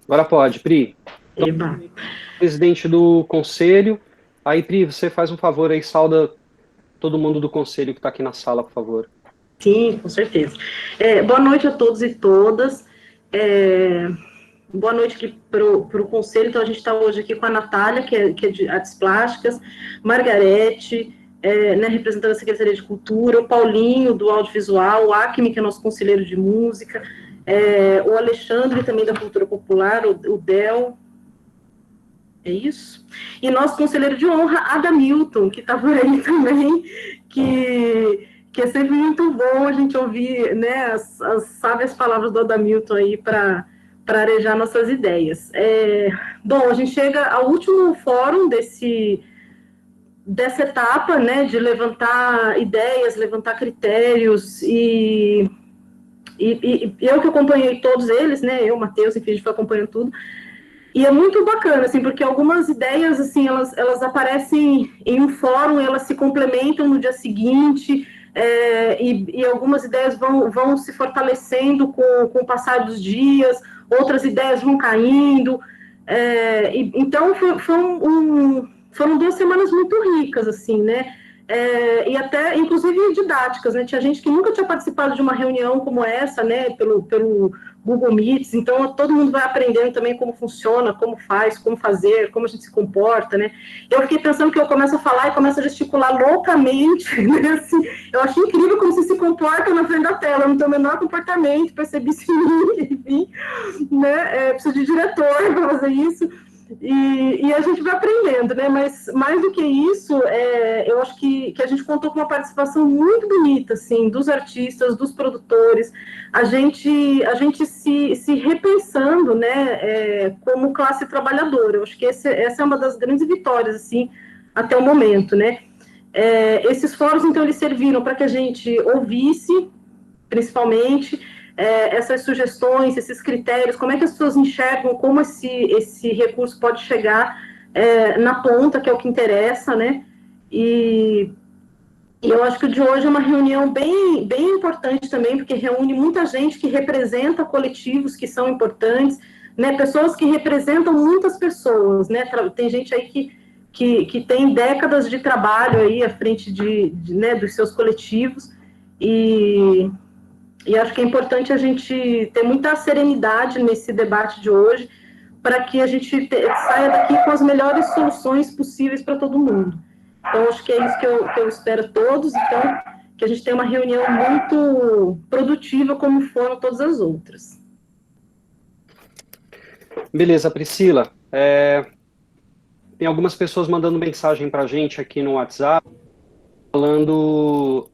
Agora pode, Pri. Eba. Presidente do conselho. Aí, Pri, você faz um favor aí, sauda todo mundo do conselho que está aqui na sala, por favor. Sim, com certeza. Boa noite a todos e todas. É, boa noite aqui para o conselho. Então, a gente está hoje aqui com a Natália, que é de Artes Plásticas, Margarete, né, representando a Secretaria de Cultura, o Paulinho, do Audiovisual, o Acme, que é nosso conselheiro de música, o Alexandre, também da Cultura Popular, o Del, é isso? E nosso conselheiro de honra, Adamilton, que está por aí também, que é sempre muito bom a gente ouvir, né, as sábias palavras do Adamilton aí para arejar nossas ideias. Bom, a gente chega ao último fórum dessa etapa, né, de levantar ideias, levantar critérios e eu que acompanhei todos eles, né, eu, Matheus, enfim, a gente foi acompanhando tudo. E é muito bacana, assim, porque algumas ideias, assim, elas aparecem em um fórum, elas se complementam no dia seguinte, e algumas ideias vão se fortalecendo com o passar dos dias, outras ideias vão caindo. Então, foram 2 semanas muito ricas, assim, né? E até, inclusive, didáticas, né? Tinha gente que nunca tinha participado de uma reunião como essa, né? Pelo Google Meets, então todo mundo vai aprendendo também como funciona, como faz, como fazer, como a gente se comporta, né? Eu fiquei pensando que eu começo a falar e começo a gesticular loucamente, né? Assim, eu acho incrível como você se comporta na frente da tela, eu não tenho o menor comportamento, percebi isso em mim, enfim, né? Preciso de diretor para fazer isso. E a gente vai aprendendo, né? Mas mais do que isso, eu acho que a gente contou com uma participação muito bonita, assim, dos artistas, dos produtores, a gente se repensando, né? Como classe trabalhadora. Eu acho que essa é uma das grandes vitórias, assim, até o momento, né? Esses fóruns, então, eles serviram para que a gente ouvisse, principalmente, essas sugestões, esses critérios, como é que as pessoas enxergam como esse recurso pode chegar na ponta, que é o que interessa, né? E eu acho que o de hoje é uma reunião bem, bem importante também, porque reúne muita gente que representa coletivos que são importantes, né? Pessoas que representam muitas pessoas, né? Tem gente aí que tem décadas de trabalho aí à frente né, dos seus coletivos, e, e acho que é importante a gente ter muita serenidade nesse debate de hoje, para que a gente saia daqui com as melhores soluções possíveis para todo mundo. Então, acho que é isso que eu espero a todos. Então, que a gente tenha uma reunião muito produtiva, como foram todas as outras. Beleza, Priscila. Tem algumas pessoas mandando mensagem para a gente aqui no WhatsApp, falando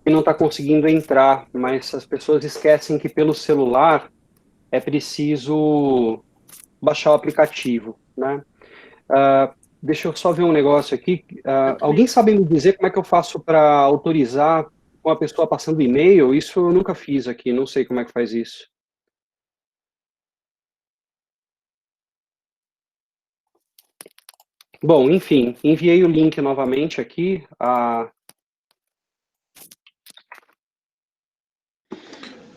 que não está conseguindo entrar, mas as pessoas esquecem que pelo celular é preciso baixar o aplicativo, né? Deixa eu só ver um negócio aqui. Alguém sabe me dizer como é que eu faço para autorizar com a pessoa passando e-mail? Isso eu nunca fiz aqui, não sei como é que faz isso. Bom, enfim, enviei o link novamente aqui.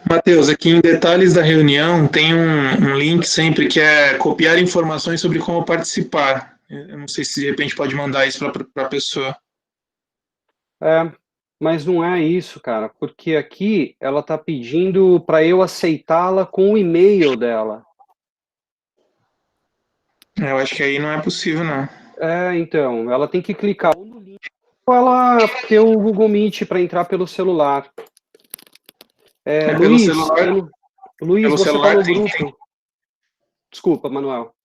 Matheus, aqui em detalhes da reunião tem um link sempre que é copiar informações sobre como participar. Eu não sei se de repente pode mandar isso para a pessoa. É, mas não é isso, cara, porque aqui ela está pedindo para eu aceitá-la com o e-mail dela. Eu acho que aí não é possível, não. Então, ela tem que clicar ou no link ou ela ter o Google Meet para entrar pelo celular. É Luiz, Luiz, pelo você está celular no tem. grupo? Desculpa, Manuel.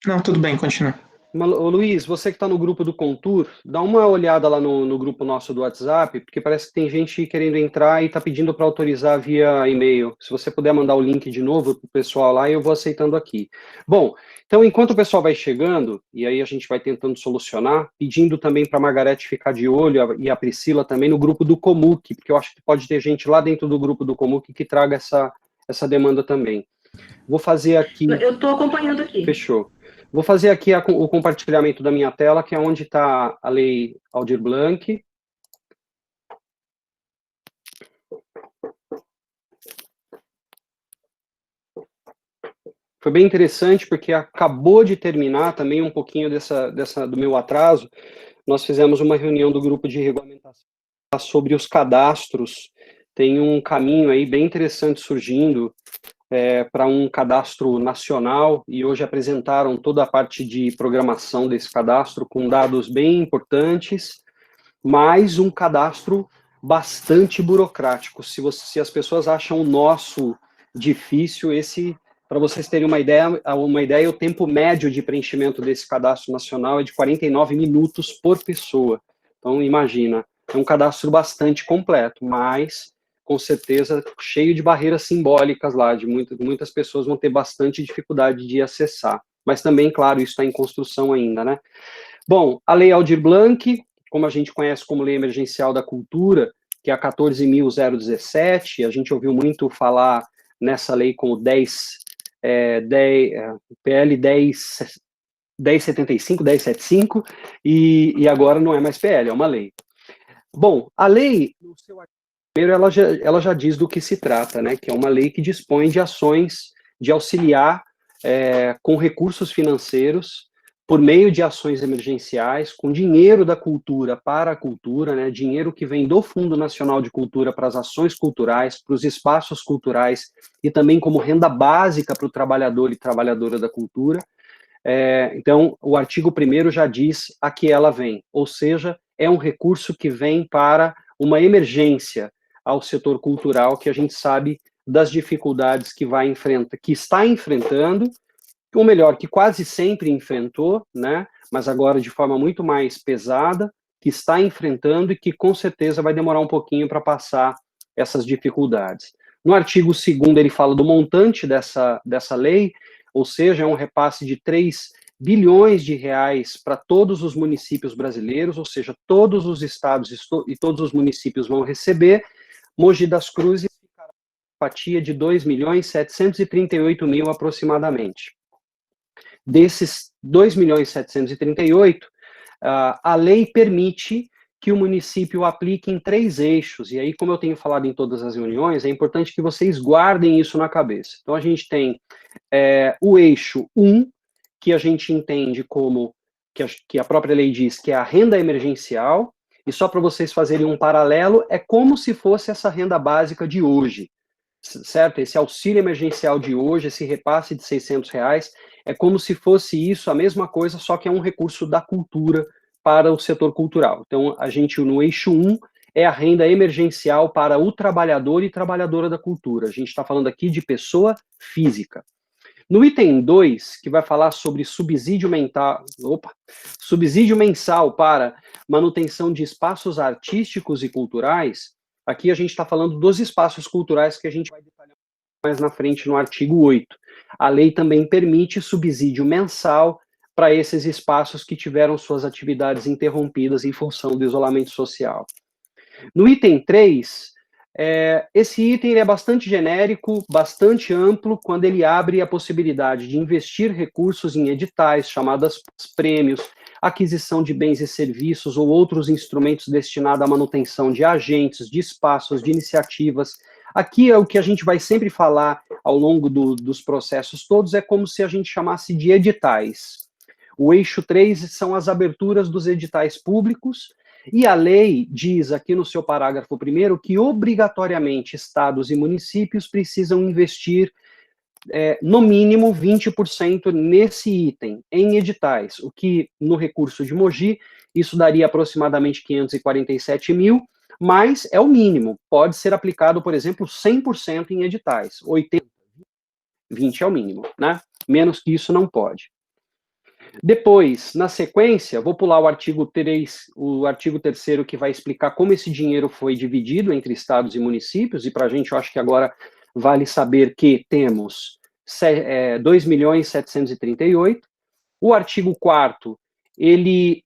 Não, tudo bem, continua. Ô, Luiz, você que está no grupo do Contour, dá uma olhada lá no grupo nosso do WhatsApp, porque parece que tem gente querendo entrar e está pedindo para autorizar via e-mail. Se você puder mandar o link de novo para o pessoal lá, eu vou aceitando aqui. Bom, então enquanto o pessoal vai chegando, e aí a gente vai tentando solucionar, pedindo também para a Margarete ficar de olho e a Priscila também no grupo do Comuc, porque eu acho que pode ter gente lá dentro do grupo do Comuc que traga essa demanda também. Vou fazer aqui. Eu estou acompanhando aqui. Fechou. Vou fazer aqui o compartilhamento da minha tela, que é onde está a lei Aldir Blanc. foi bem interessante, porque acabou de terminar também um pouquinho do meu atraso. Nós fizemos uma reunião do grupo de regulamentação sobre os cadastros. Tem um caminho aí bem interessante surgindo para um cadastro nacional, e hoje apresentaram toda a parte de programação desse cadastro com dados bem importantes, mas um cadastro bastante burocrático. Se as pessoas acham o nosso difícil, para vocês terem uma ideia, o tempo médio de preenchimento desse cadastro nacional é de 49 minutos por pessoa. Então, imagina, é um cadastro bastante completo, mas, com certeza, cheio de barreiras simbólicas lá, muitas pessoas vão ter bastante dificuldade de acessar. Mas também, claro, isso está em construção ainda, né? Bom, a Lei Aldir Blanc, como a gente conhece como Lei Emergencial da Cultura, que é a 14.017, a gente ouviu muito falar nessa lei como PL 1075, 1075, e agora não é mais PL, é uma lei. Bom, a lei, no seu artigo primeiro, ela já diz do que se trata, né? Que é uma lei que dispõe de ações de auxiliar com recursos financeiros, por meio de ações emergenciais, com dinheiro da cultura para a cultura, né, dinheiro que vem do Fundo Nacional de Cultura para as ações culturais, para os espaços culturais, e também como renda básica para o trabalhador e trabalhadora da cultura. Então, o artigo 1º já diz a que ela vem, ou seja, é um recurso que vem para uma emergência ao setor cultural, que a gente sabe das dificuldades que está enfrentando, ou melhor, que quase sempre enfrentou, né, mas agora de forma muito mais pesada, que está enfrentando e que com certeza vai demorar um pouquinho para passar essas dificuldades. No artigo 2º ele fala do montante dessa lei, ou seja, é um repasse de 3 bilhões de reais para todos os municípios brasileiros, ou seja, todos os estados e todos os municípios vão receber. Mogi das Cruzes ficará com fatia de 2.738.000 aproximadamente. Desses 2.738.000, a lei permite que o município aplique em 3 eixos, e aí, como eu tenho falado em todas as reuniões, é importante que vocês guardem isso na cabeça. Então, a gente tem o eixo 1, que a gente entende como, que a própria lei diz que é a renda emergencial, e só para vocês fazerem um paralelo, é como se fosse essa renda básica de hoje, certo? Esse auxílio emergencial de hoje, esse repasse de R$600, é como se fosse isso, a mesma coisa, só que é um recurso da cultura para o setor cultural. Então, a gente, no eixo 1, é a renda emergencial para o trabalhador e trabalhadora da cultura. A gente está falando aqui de pessoa física. No item 2, que vai falar sobre subsídio mensal para manutenção de espaços artísticos e culturais, aqui a gente está falando dos espaços culturais que a gente vai detalhar mais na frente no artigo 8. A lei também permite subsídio mensal para esses espaços que tiveram suas atividades interrompidas em função do isolamento social. No item 3, esse item é bastante genérico, bastante amplo, quando ele abre a possibilidade de investir recursos em editais, chamadas prêmios, aquisição de bens e serviços ou outros instrumentos destinados à manutenção de agentes, de espaços, de iniciativas. Aqui é o que a gente vai sempre falar ao longo dos processos todos, é como se a gente chamasse de editais. O eixo 3 são as aberturas dos editais públicos, e a lei diz aqui no seu parágrafo 1º que obrigatoriamente estados e municípios precisam investir no mínimo 20% nesse item, em editais, o que no recurso de Mogi, isso daria aproximadamente 547 mil, mas é o mínimo, pode ser aplicado, por exemplo, 100% em editais, 80, 20 é o mínimo, né? Menos que isso não pode. Depois, na sequência, vou pular o artigo 3º, que vai explicar como esse dinheiro foi dividido entre estados e municípios, e para a gente, eu acho que agora vale saber que temos 2.738.000. O artigo 4º, ele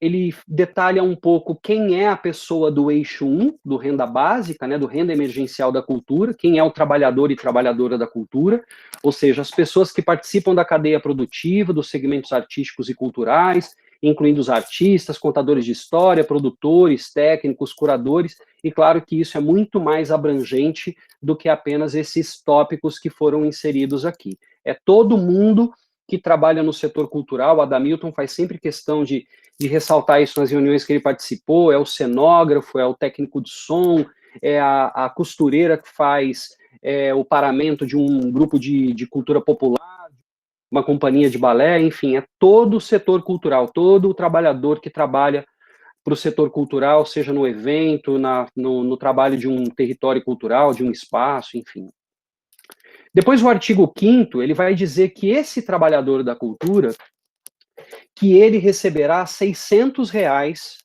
detalha um pouco quem é a pessoa do eixo 1, do renda básica, né, do renda emergencial da cultura, quem é o trabalhador e trabalhadora da cultura, ou seja, as pessoas que participam da cadeia produtiva, dos segmentos artísticos e culturais, incluindo os artistas, contadores de história, produtores, técnicos, curadores, e claro que isso é muito mais abrangente do que apenas esses tópicos que foram inseridos aqui. é todo mundo que trabalha no setor cultural. O Adamilton faz sempre questão de ressaltar isso nas reuniões que ele participou, é o cenógrafo, é o técnico de som, é a costureira que faz o paramento de um grupo de cultura popular, uma companhia de balé, enfim, é todo o setor cultural, todo o trabalhador que trabalha para o setor cultural, seja no evento, no trabalho de um território cultural, de um espaço, enfim. Depois, o artigo 5º, ele vai dizer que esse trabalhador da cultura, que ele receberá R$600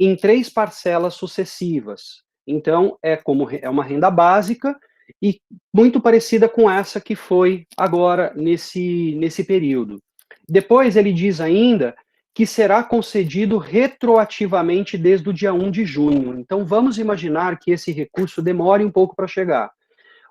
em 3 parcelas sucessivas. Então, é uma renda básica e muito parecida com essa que foi agora nesse período. Depois, ele diz ainda que será concedido retroativamente desde o dia 1 de junho. Então, vamos imaginar que esse recurso demore um pouco para chegar.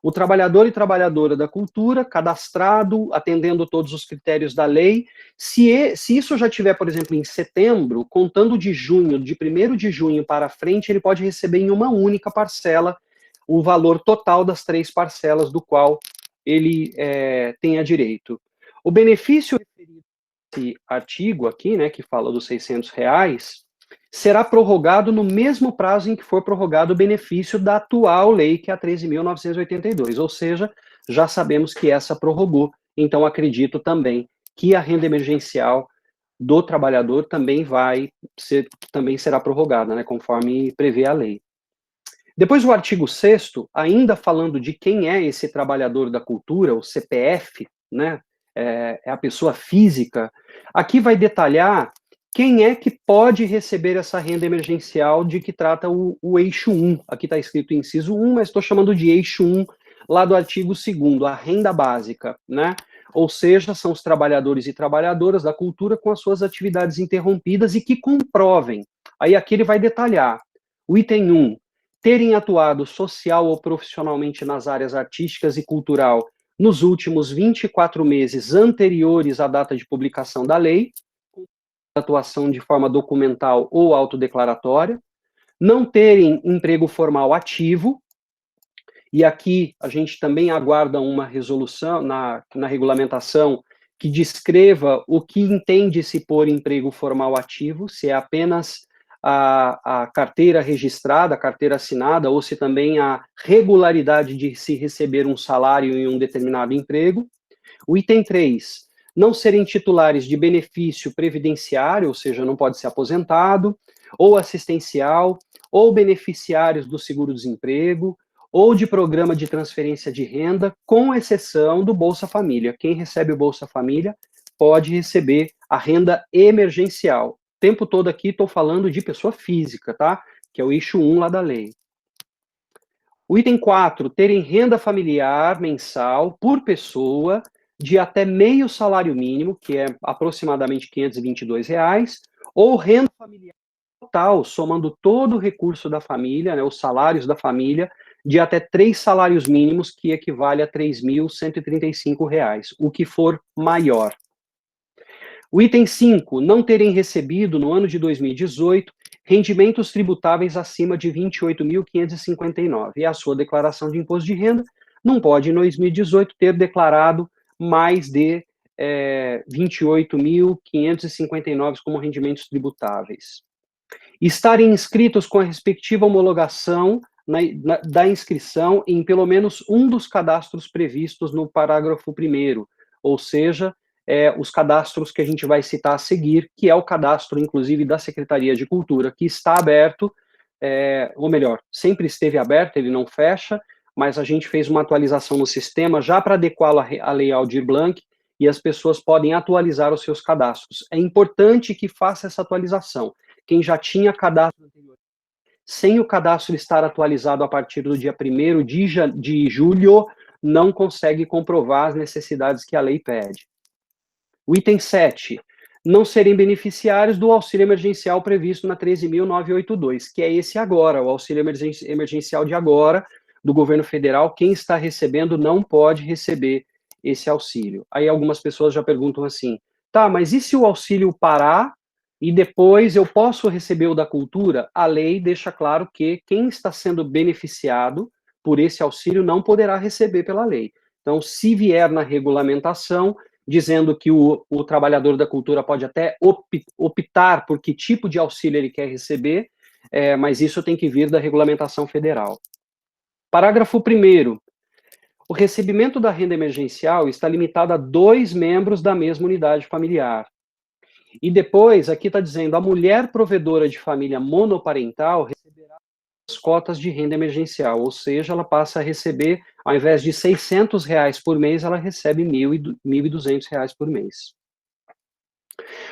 O trabalhador e trabalhadora da cultura, cadastrado, atendendo todos os critérios da lei, se isso já tiver, por exemplo, em setembro, contando de junho, de 1º de junho para frente, ele pode receber em uma única parcela o valor total das 3 parcelas do qual ele tenha direito. O benefício referido nesse artigo aqui, né, que fala dos R$600, será prorrogado no mesmo prazo em que for prorrogado o benefício da atual lei, que é a 13.982, ou seja, já sabemos que essa prorrogou, então acredito também que a renda emergencial do trabalhador também também será prorrogada, né, conforme prevê a lei. Depois o artigo 6º, ainda falando de quem é esse trabalhador da cultura, o CPF, né, é a pessoa física, aqui vai detalhar quem é que pode receber essa renda emergencial de que trata o eixo 1. Aqui está escrito inciso 1, mas estou chamando de eixo 1, lá do artigo 2º, a renda básica, né? Ou seja, são os trabalhadores e trabalhadoras da cultura com as suas atividades interrompidas e que comprovem. Aí aqui ele vai detalhar. O item 1, terem atuado social ou profissionalmente nas áreas artísticas e cultural nos últimos 24 meses anteriores à data de publicação da lei, atuação de forma documental ou autodeclaratória, não terem emprego formal ativo, e aqui a gente também aguarda uma resolução na regulamentação que descreva o que entende-se por emprego formal ativo, se é apenas a carteira registrada, a carteira assinada, ou se também a regularidade de se receber um salário em um determinado emprego. O item 3, não serem titulares de benefício previdenciário, ou seja, não pode ser aposentado, ou assistencial, ou beneficiários do seguro-desemprego, ou de programa de transferência de renda, com exceção do Bolsa Família. Quem recebe o Bolsa Família pode receber a renda emergencial. O tempo todo aqui estou falando de pessoa física, tá? Que é o eixo 1 lá da lei. O item 4, terem renda familiar mensal por pessoa de até meio salário mínimo, que é aproximadamente R$522, ou renda familiar total, somando todo o recurso da família, né, os salários da família, de até 3 salários mínimos, que equivale a R$3.135, o que for maior. O item 5, não terem recebido, no ano de 2018, rendimentos tributáveis acima de 28.559, e a sua declaração de imposto de renda não pode, em 2018, ter declarado mais de 28.559 como rendimentos tributáveis. Estarem inscritos com a respectiva homologação da inscrição em pelo menos um dos cadastros previstos no parágrafo 1º, ou seja, os cadastros que a gente vai citar a seguir, que é o cadastro, inclusive, da Secretaria de Cultura, que está aberto, ou melhor, sempre esteve aberto, ele não fecha, mas a gente fez uma atualização no sistema já para adequá-lo à Lei Aldir Blanc, e as pessoas podem atualizar os seus cadastros. É importante que faça essa atualização. Quem já tinha cadastro anterior, sem o cadastro estar atualizado a partir do dia 1º de julho, não consegue comprovar as necessidades que a lei pede. O item 7, não serem beneficiários do auxílio emergencial previsto na 13.982, que é esse agora, o auxílio emergencial de agora, do governo federal. Quem está recebendo não pode receber esse auxílio. Aí algumas pessoas já perguntam assim, tá, mas e se o auxílio parar e depois eu posso receber o da cultura? A lei deixa claro que quem está sendo beneficiado por esse auxílio não poderá receber pela lei. Então, se vier na regulamentação, dizendo que o trabalhador da cultura pode até optar por que tipo de auxílio ele quer receber, mas isso tem que vir da regulamentação federal. Parágrafo 1º. O recebimento da renda emergencial está limitado a 2 membros da mesma unidade familiar. E depois, aqui está dizendo, a mulher provedora de família monoparental receberá as cotas de renda emergencial, ou seja, ela passa a receber, ao invés de R$600 por mês, ela recebe R$1.200 por mês.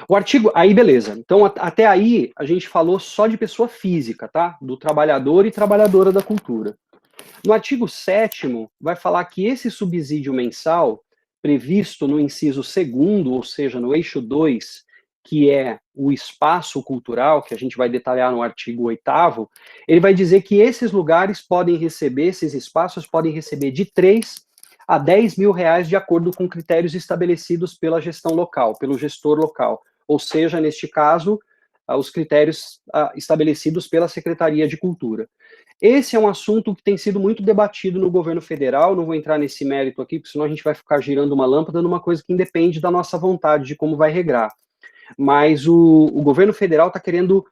O artigo, aí beleza, então até aí a gente falou só de pessoa física, tá? Do trabalhador e trabalhadora da cultura. No artigo 7º, vai falar que esse subsídio mensal, previsto no inciso 2º, ou seja, no eixo 2, que é o espaço cultural, que a gente vai detalhar no artigo 8º, ele vai dizer que esses lugares podem receber, esses espaços podem receber de 3 a 10 mil reais de acordo com critérios estabelecidos pela gestão local, pelo gestor local. Ou seja, neste caso, os critérios estabelecidos pela Secretaria de Cultura. Esse é um assunto que tem sido muito debatido no governo federal, não vou entrar nesse mérito aqui, porque senão a gente vai ficar girando uma lâmpada numa coisa que independe da nossa vontade de como vai regrar. Mas o governo federal está querendo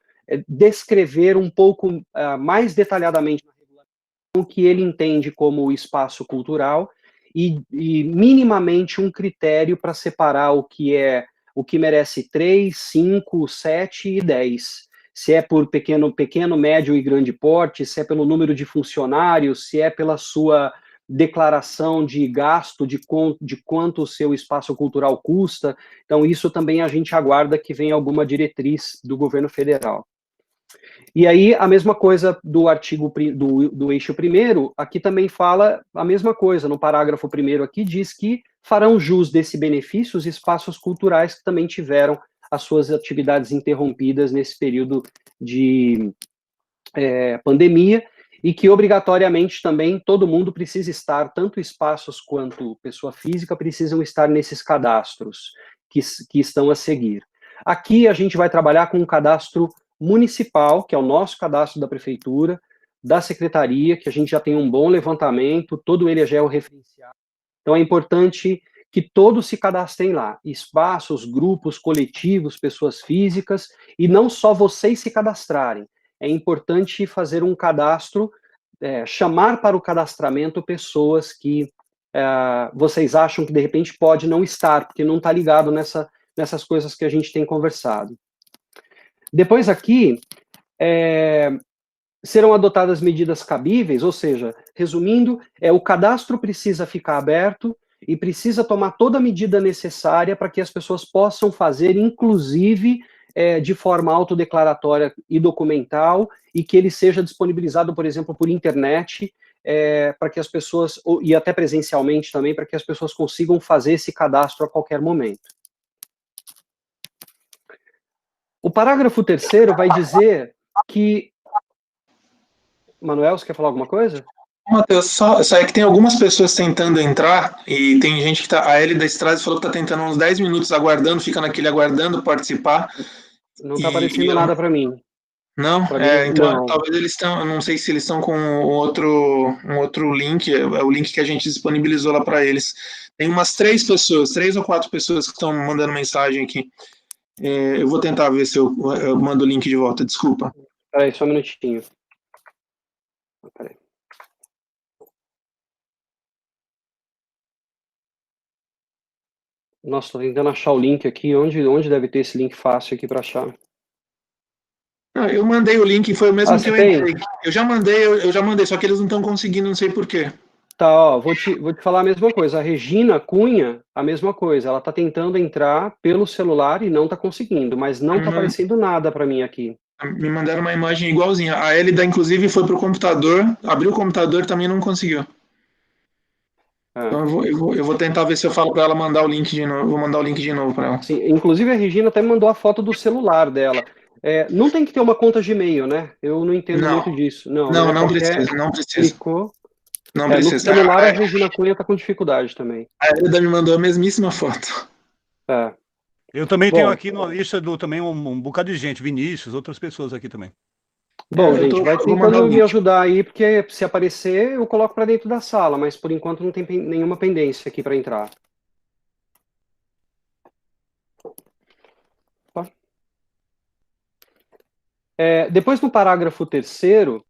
descrever um pouco mais detalhadamente na regulamentação o que ele entende como espaço cultural e minimamente um critério para separar o que merece 3, 5, 7 e 10. Se é por pequeno, médio e grande porte, se é pelo número de funcionários, se é pela sua declaração de gasto, de quanto o seu espaço cultural custa. Então, isso também a gente aguarda que venha alguma diretriz do governo federal. E aí, a mesma coisa do artigo do eixo 1º, aqui também fala a mesma coisa, no parágrafo 1º aqui, diz que farão jus desse benefício os espaços culturais que também tiveram as suas atividades interrompidas nesse período de pandemia, e que obrigatoriamente também todo mundo precisa estar, tanto espaços quanto pessoa física, precisam estar nesses cadastros que estão a seguir. Aqui a gente vai trabalhar com um cadastro municipal, que é o nosso cadastro da prefeitura, da secretaria, que a gente já tem um bom levantamento, todo ele é georreferenciado. Então é importante que todos se cadastrem lá, espaços, grupos, coletivos, pessoas físicas, e não só vocês se cadastrarem. É importante fazer um cadastro, chamar para o cadastramento pessoas que vocês acham que de repente pode não estar, porque não está ligado nessas coisas que a gente tem conversado. Depois aqui, serão adotadas medidas cabíveis, ou seja, resumindo, o cadastro precisa ficar aberto e precisa tomar toda a medida necessária para que as pessoas possam fazer, inclusive, de forma autodeclaratória e documental, e que ele seja disponibilizado, por exemplo, por internet, para que as pessoas, e até presencialmente também, para que as pessoas consigam fazer esse cadastro a qualquer momento. O parágrafo 3º vai dizer que... Manuel, você quer falar alguma coisa? Matheus, só é que tem algumas pessoas tentando entrar, e tem gente que tá... A Eli da Estrada falou que está tentando uns 10 minutos aguardando, fica naquele aguardando participar. Não está aparecendo nada para mim. Não? Pra mim, Então não. talvez eles estão... Não sei se eles estão com um outro link, é o link que a gente disponibilizou lá para eles. Tem umas 3 ou 4 pessoas que estão mandando mensagem aqui. Eu vou tentar ver se eu mando o link de volta, desculpa. Peraí, só um minutinho. Peraí. Nossa, tô tentando achar o link aqui. Onde deve ter esse link fácil aqui para achar? Não, eu mandei o link, foi o mesmo que eu tem? entrei. Eu já mandei, só que eles não estão conseguindo, não sei porquê. Tá, ó, vou te falar a mesma coisa. A Regina Cunha, a mesma coisa. Ela tá tentando entrar pelo celular e não tá conseguindo, mas não tá aparecendo nada para mim aqui. Me mandaram uma imagem igualzinha. A Elida, inclusive, foi pro computador, abriu o computador e também não conseguiu. Então eu vou tentar ver se eu falo para ela mandar o link de novo. Vou mandar o link de novo para ela. Sim, inclusive a Regina até me mandou a foto do celular dela. Não tem que ter uma conta Gmail, né? Eu não entendo muito disso. Não precisa. Clicou. Não precisa. No celular a Regina Cunha tá com dificuldade também. A Elida me mandou a mesmíssima foto. Eu também tenho aqui na lista também um bocado de gente, Vinícius, outras pessoas aqui também. Bom, gente, vai vou mandar o tentando me link. ajudar aí, porque se aparecer, eu coloco para dentro da sala, mas por enquanto não tem nenhuma pendência aqui para entrar. Tá? Depois, no parágrafo 3º,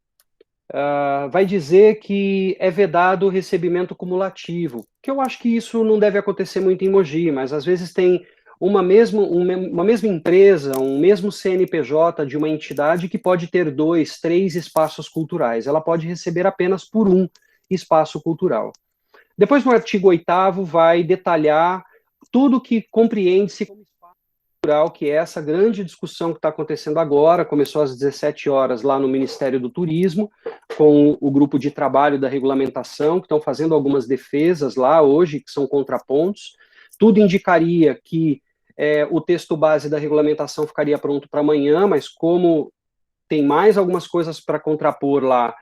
vai dizer que é vedado o recebimento cumulativo, que eu acho que isso não deve acontecer muito em Mogi, mas às vezes tem uma mesma empresa, um mesmo CNPJ de uma entidade que pode ter 2, 3 espaços culturais. Ela pode receber apenas por um espaço cultural. Depois, no artigo 8º, vai detalhar tudo que compreende-se como espaço cultural, que é essa grande discussão que está acontecendo agora, começou às 17 horas lá no Ministério do Turismo, com o grupo de trabalho da regulamentação, que estão fazendo algumas defesas lá hoje, que são contrapontos. Tudo indicaria que o texto base da regulamentação ficaria pronto para amanhã, mas como tem mais algumas coisas para contrapor lá,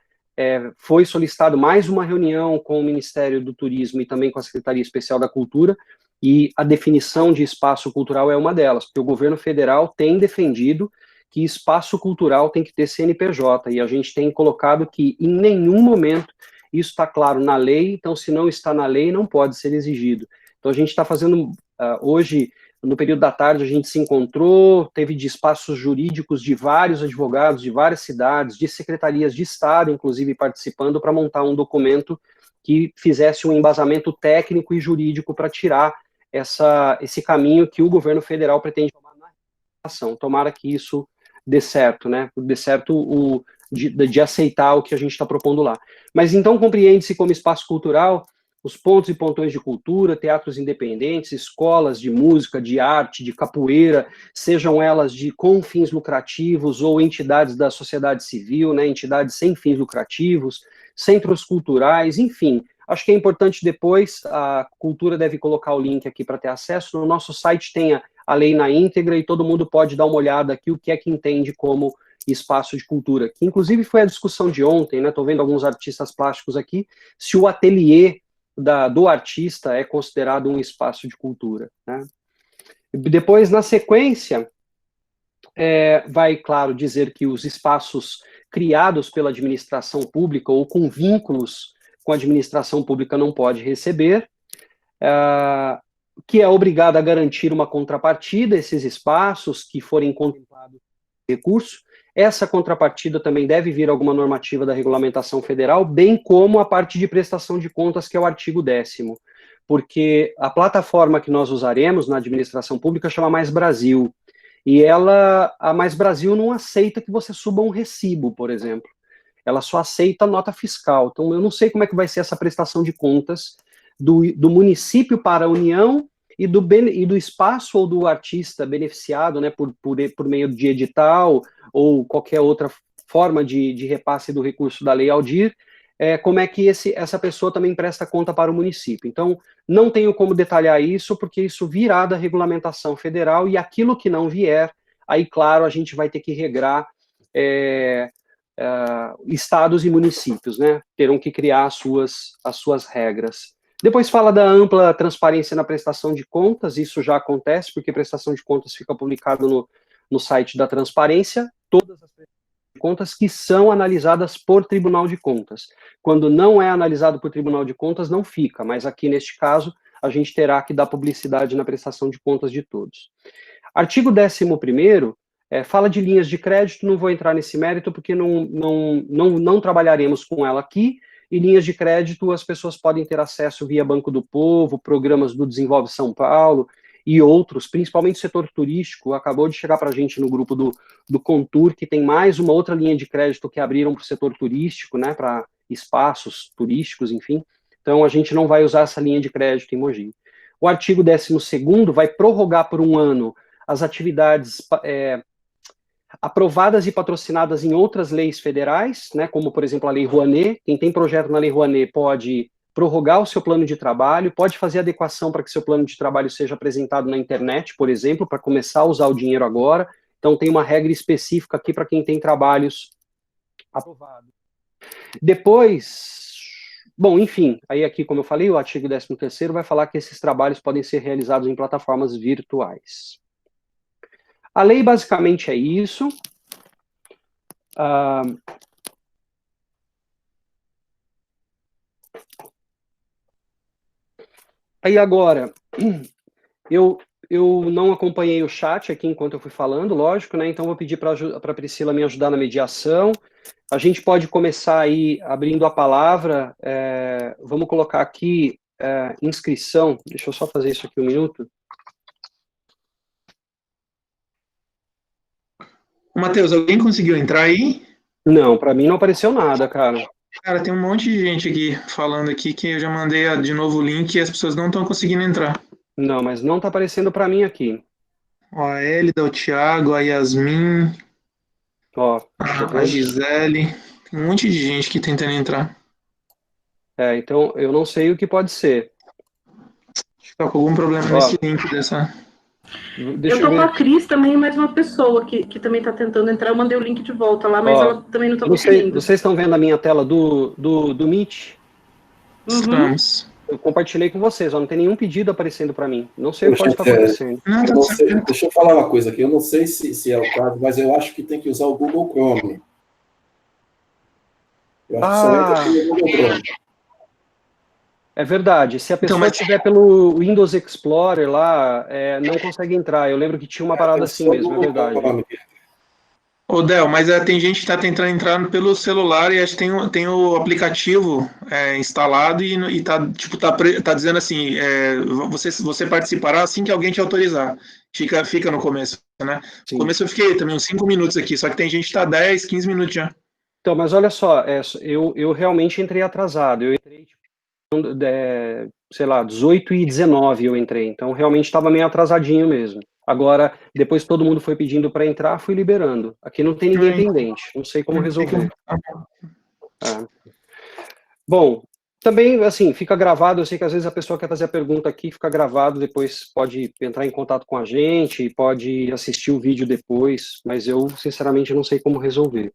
foi solicitado mais uma reunião com o Ministério do Turismo e também com a Secretaria Especial da Cultura, e a definição de espaço cultural é uma delas, porque o governo federal tem defendido que espaço cultural tem que ter CNPJ, e a gente tem colocado que em nenhum momento isso está claro na lei, então se não está na lei, não pode ser exigido. Então a gente está fazendo, hoje, no período da tarde, a gente se encontrou, teve de espaços jurídicos de vários advogados, de várias cidades, de secretarias de Estado, inclusive, participando para montar um documento que fizesse um embasamento técnico e jurídico para tirar esse caminho que o governo federal pretende tomar na legislação. Tomara que isso dê certo, né? Dê certo de aceitar o que a gente está propondo lá. Mas então compreende-se como espaço cultural os pontos e pontões de cultura, teatros independentes, escolas de música, de arte, de capoeira, sejam elas com fins lucrativos ou entidades da sociedade civil, né, entidades sem fins lucrativos, centros culturais, enfim. Acho que é importante depois, a Cultura deve colocar o link aqui para ter acesso, no nosso site tem a lei na íntegra e todo mundo pode dar uma olhada aqui o que é que entende como espaço de cultura, que inclusive foi a discussão de ontem, né, estou vendo alguns artistas plásticos aqui, se o ateliê do artista é considerado um espaço de cultura, né? Depois, na sequência, vai, claro, dizer que os espaços criados pela administração pública ou com vínculos com a administração pública não pode receber, que é obrigado a garantir uma contrapartida, esses espaços que forem contemplados com recurso. Essa contrapartida também deve vir alguma normativa da regulamentação federal, bem como a parte de prestação de contas, que é o artigo 10º, porque a plataforma que nós usaremos na administração pública chama Mais Brasil, e a Mais Brasil não aceita que você suba um recibo, por exemplo. Ela só aceita nota fiscal. Então, eu não sei como é que vai ser essa prestação de contas do município para a União e do espaço ou do artista beneficiado, né, por meio de edital ou qualquer outra forma de repasse do recurso da Lei Aldir, como é que essa pessoa também presta conta para o município. Então, não tenho como detalhar isso, porque isso virá da regulamentação federal, e aquilo que não vier, aí, claro, a gente vai ter que regrar estados e municípios, né, terão que criar as suas regras. Depois fala da ampla transparência na prestação de contas, isso já acontece, porque prestação de contas fica publicado no site da transparência, todas as prestações de contas que são analisadas por Tribunal de Contas. Quando não é analisado por Tribunal de Contas, não fica, mas aqui neste caso, a gente terá que dar publicidade na prestação de contas de todos. Artigo 11º, fala de linhas de crédito, não vou entrar nesse mérito, porque não trabalharemos com ela aqui, e linhas de crédito as pessoas podem ter acesso via Banco do Povo, programas do Desenvolve São Paulo e outros, principalmente o setor turístico. Acabou de chegar para a gente no grupo do Contur, que tem mais uma outra linha de crédito que abriram para o setor turístico, né, para espaços turísticos, enfim. Então, a gente não vai usar essa linha de crédito em Mogi. O artigo 12º vai prorrogar por 1 ano as atividades aprovadas e patrocinadas em outras leis federais, né, como, por exemplo, a Lei Rouanet. Quem tem projeto na Lei Rouanet pode prorrogar o seu plano de trabalho, pode fazer adequação para que seu plano de trabalho seja apresentado na internet, por exemplo, para começar a usar o dinheiro agora. Então, tem uma regra específica aqui para quem tem trabalhos aprovados. Depois, bom, enfim, aí aqui, como eu falei, o artigo 13º vai falar que esses trabalhos podem ser realizados em plataformas virtuais. A lei basicamente é isso. Ah, aí agora, eu, eu não acompanhei o chat aqui enquanto eu fui falando, lógico, né? Então vou pedir para a Priscila me ajudar na mediação. A gente pode começar aí abrindo a palavra. Vamos colocar aqui inscrição. Deixa eu só fazer isso aqui um minuto. Matheus, alguém conseguiu entrar aí? Não, para mim não apareceu nada, cara. Cara, tem um monte de gente aqui falando aqui que eu já mandei de novo o link e as pessoas não estão conseguindo entrar. Não, mas não está aparecendo para mim aqui. Ó, a Hélida, o Thiago, a Yasmin, Ó, quer a ver? Gisele. Tem um monte de gente aqui tentando entrar. Então eu não sei o que pode ser. Acho que tá com algum problema Ó, nesse link dessa. deixa Eu eu tô com a ver. Cris também, mais uma pessoa que também está tentando entrar. Eu mandei o link de volta lá, mas Ó, ela também não está eu não sei, conseguindo. vocês estão vendo a minha tela do Meet? Estamos. Eu compartilhei com vocês, ó, não tem nenhum pedido aparecendo para mim. Não sei o que Poxa, pode estar acontecendo. Não, eu tá não sei, certo. deixa eu falar uma coisa aqui. Eu não sei se é o caso, mas eu acho que tem que usar o Google Chrome. Eu acho que só entra pelo Google Chrome. É verdade. Se a Então, pessoa mas- estiver pelo Windows Explorer lá, não consegue entrar. Eu lembro que tinha uma parada assim Só o mesmo, é Google verdade. Chrome. Ô, Del, mas tem gente que está tentando entrar pelo celular e acho que tem o aplicativo instalado e tá dizendo assim, você participará assim que alguém te autorizar. Fica no começo, né? Sim. No começo eu fiquei também uns 5 minutos aqui, só que tem gente que está 10, 15 minutos já. Então, mas olha só, eu realmente entrei atrasado. Eu entrei, tipo, sei lá, 18h19 eu entrei. Então, realmente estava meio atrasadinho mesmo. Agora, depois todo mundo foi pedindo para entrar, fui liberando. Aqui não tem ninguém pendente. Não sei como resolver. Bom, também, assim, fica gravado. Eu sei que às vezes a pessoa quer fazer a pergunta aqui, fica gravado, depois pode entrar em contato com a gente, pode assistir o vídeo depois, mas eu, sinceramente, não sei como resolver.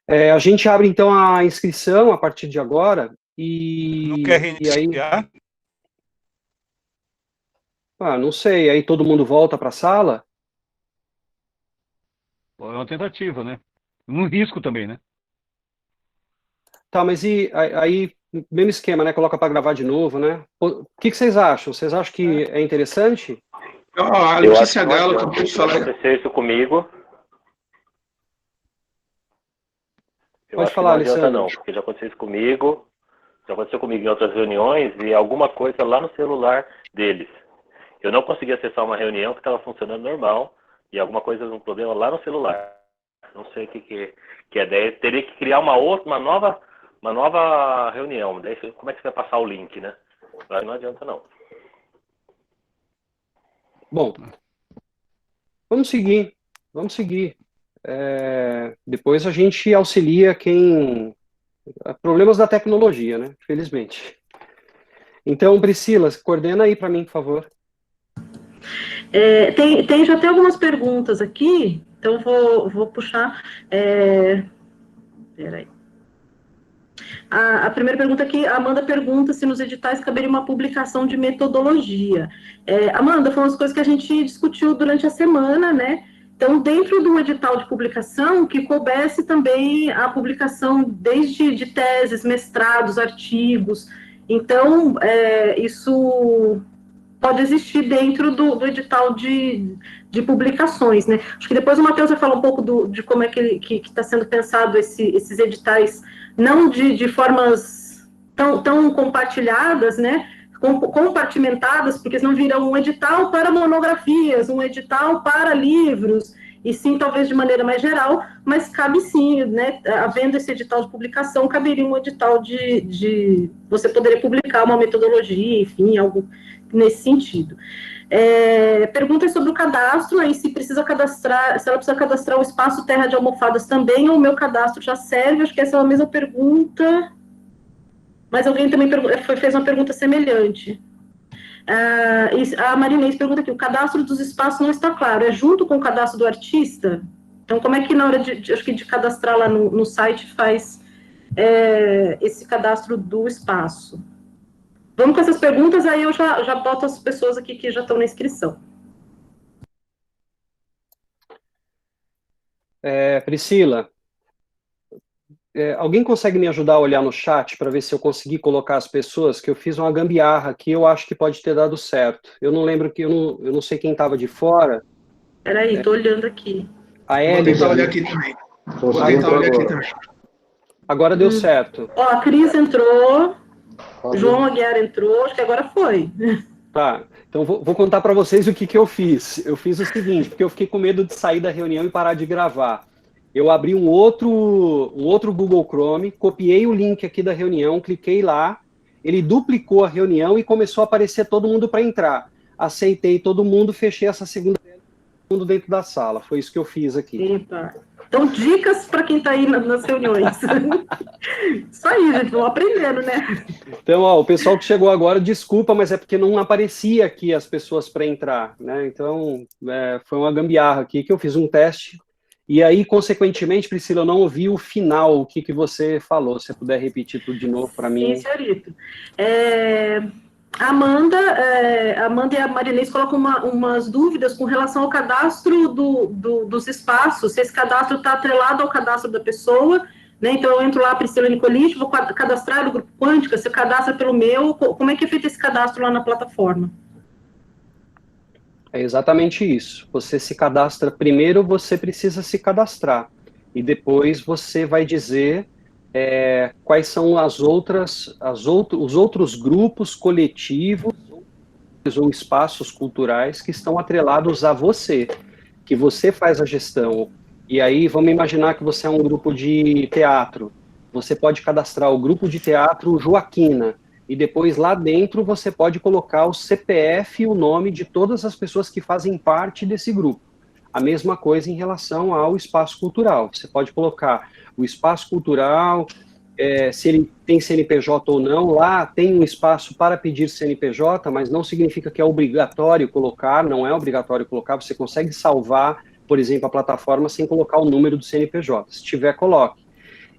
A gente abre, então, a inscrição a partir de agora, Não quer reiniciar? Não sei, aí todo mundo volta para a sala? É uma tentativa, né? Um risco também, né? Tá, mas e aí, mesmo esquema, né? Coloca para gravar de novo, né? O que vocês acham? Vocês acham que é interessante? A Eu acho notícia que não dela, adianta. acabou de Se falar. acontecer isso comigo, eu Pode acho que falar, não adianta Alessandro. não, porque já aconteceu isso comigo, já aconteceu comigo em outras reuniões e alguma coisa lá no celular deles. Eu não consegui acessar uma reunião que estava funcionando normal e alguma coisa, um problema lá no celular. Não sei o que é. Daí teria que criar uma nova reunião. Daí, como é que você vai passar o link, né? Aí não adianta não. Bom, vamos seguir. Depois a gente auxilia quem... Problemas da tecnologia, né? Felizmente. Então, Priscila, coordena aí para mim, por favor. Já tem algumas perguntas aqui, então vou puxar. Peraí. A primeira pergunta aqui, a Amanda pergunta se nos editais caberia uma publicação de metodologia. Amanda, foi uma das coisas que a gente discutiu durante a semana, né? Então, dentro do edital de publicação, que coubesse também a publicação desde de teses, mestrados, artigos. Então, isso pode existir dentro do edital de publicações, né? Acho que depois o Matheus vai falar um pouco de como é que está sendo pensado esses editais, não de formas tão compartilhadas, né? Compartimentadas, porque senão vira um edital para monografias, um edital para livros, e sim, talvez de maneira mais geral, mas cabe sim, né? Havendo esse edital de publicação, caberia um edital de você poderia publicar uma metodologia, enfim, algo nesse sentido. Pergunta sobre o cadastro, aí se precisa cadastrar, se ela precisa cadastrar o espaço Terra de Almofadas também, ou o meu cadastro já serve. Acho que essa é a mesma pergunta, mas alguém também fez uma pergunta semelhante. A Marinês pergunta aqui, o cadastro dos espaços não está claro, é junto com o cadastro do artista? Então, como é que na hora de cadastrar lá no site faz esse cadastro do espaço? Vamos com essas perguntas, aí eu já boto as pessoas aqui que já estão na inscrição. Priscila, alguém consegue me ajudar a olhar no chat para ver se eu consegui colocar as pessoas, que eu fiz uma gambiarra aqui, eu acho que pode ter dado certo. Eu não lembro que, eu não sei quem estava de fora. Peraí, tô olhando aqui. A Vou Elida. tentar olhar aqui também. Vou Consegui tentar olhar aqui agora. também. Agora deu certo. Ó, a Cris entrou, Fábio. João Aguiar entrou, acho que agora foi. Tá, então vou contar para vocês o que eu fiz. Eu fiz o seguinte, porque eu fiquei com medo de sair da reunião e parar de gravar. Eu abri um outro Google Chrome, copiei o link aqui da reunião, cliquei lá, ele duplicou a reunião e começou a aparecer todo mundo para entrar. Aceitei todo mundo, fechei essa segunda todo mundo dentro da sala. Foi isso que eu fiz aqui. Epa. Então, dicas para quem está aí nas reuniões. Isso aí, gente, vão aprendendo, né? Então, ó, o pessoal que chegou agora, desculpa, mas é porque não aparecia aqui as pessoas para entrar, né? Então, foi uma gambiarra aqui que eu fiz um teste. E aí, consequentemente, Priscila, eu não ouvi o final, o que você falou. Se você puder repetir tudo de novo para mim. Sim, senhorito. A Amanda e a Marinês colocam umas dúvidas com relação ao cadastro dos espaços, se esse cadastro está atrelado ao cadastro da pessoa, né? Então, eu entro lá, Priscila Nicolini, vou cadastrar o Grupo Quântica, se eu cadastro pelo meu, como é que é feito esse cadastro lá na plataforma? É exatamente isso. Você se cadastra, primeiro você precisa se cadastrar, e depois você vai dizer quais são os outros grupos coletivos ou espaços culturais que estão atrelados a você, que você faz a gestão. E aí, vamos imaginar que você é um grupo de teatro. Você pode cadastrar o grupo de teatro Joaquina, e depois lá dentro você pode colocar o CPF e o nome de todas as pessoas que fazem parte desse grupo. A mesma coisa em relação ao espaço cultural. Você pode colocar o espaço cultural, se ele tem CNPJ ou não. Lá tem um espaço para pedir CNPJ, mas não significa que é obrigatório colocar, não é obrigatório colocar. Você consegue salvar, por exemplo, a plataforma sem colocar o número do CNPJ. Se tiver, coloque.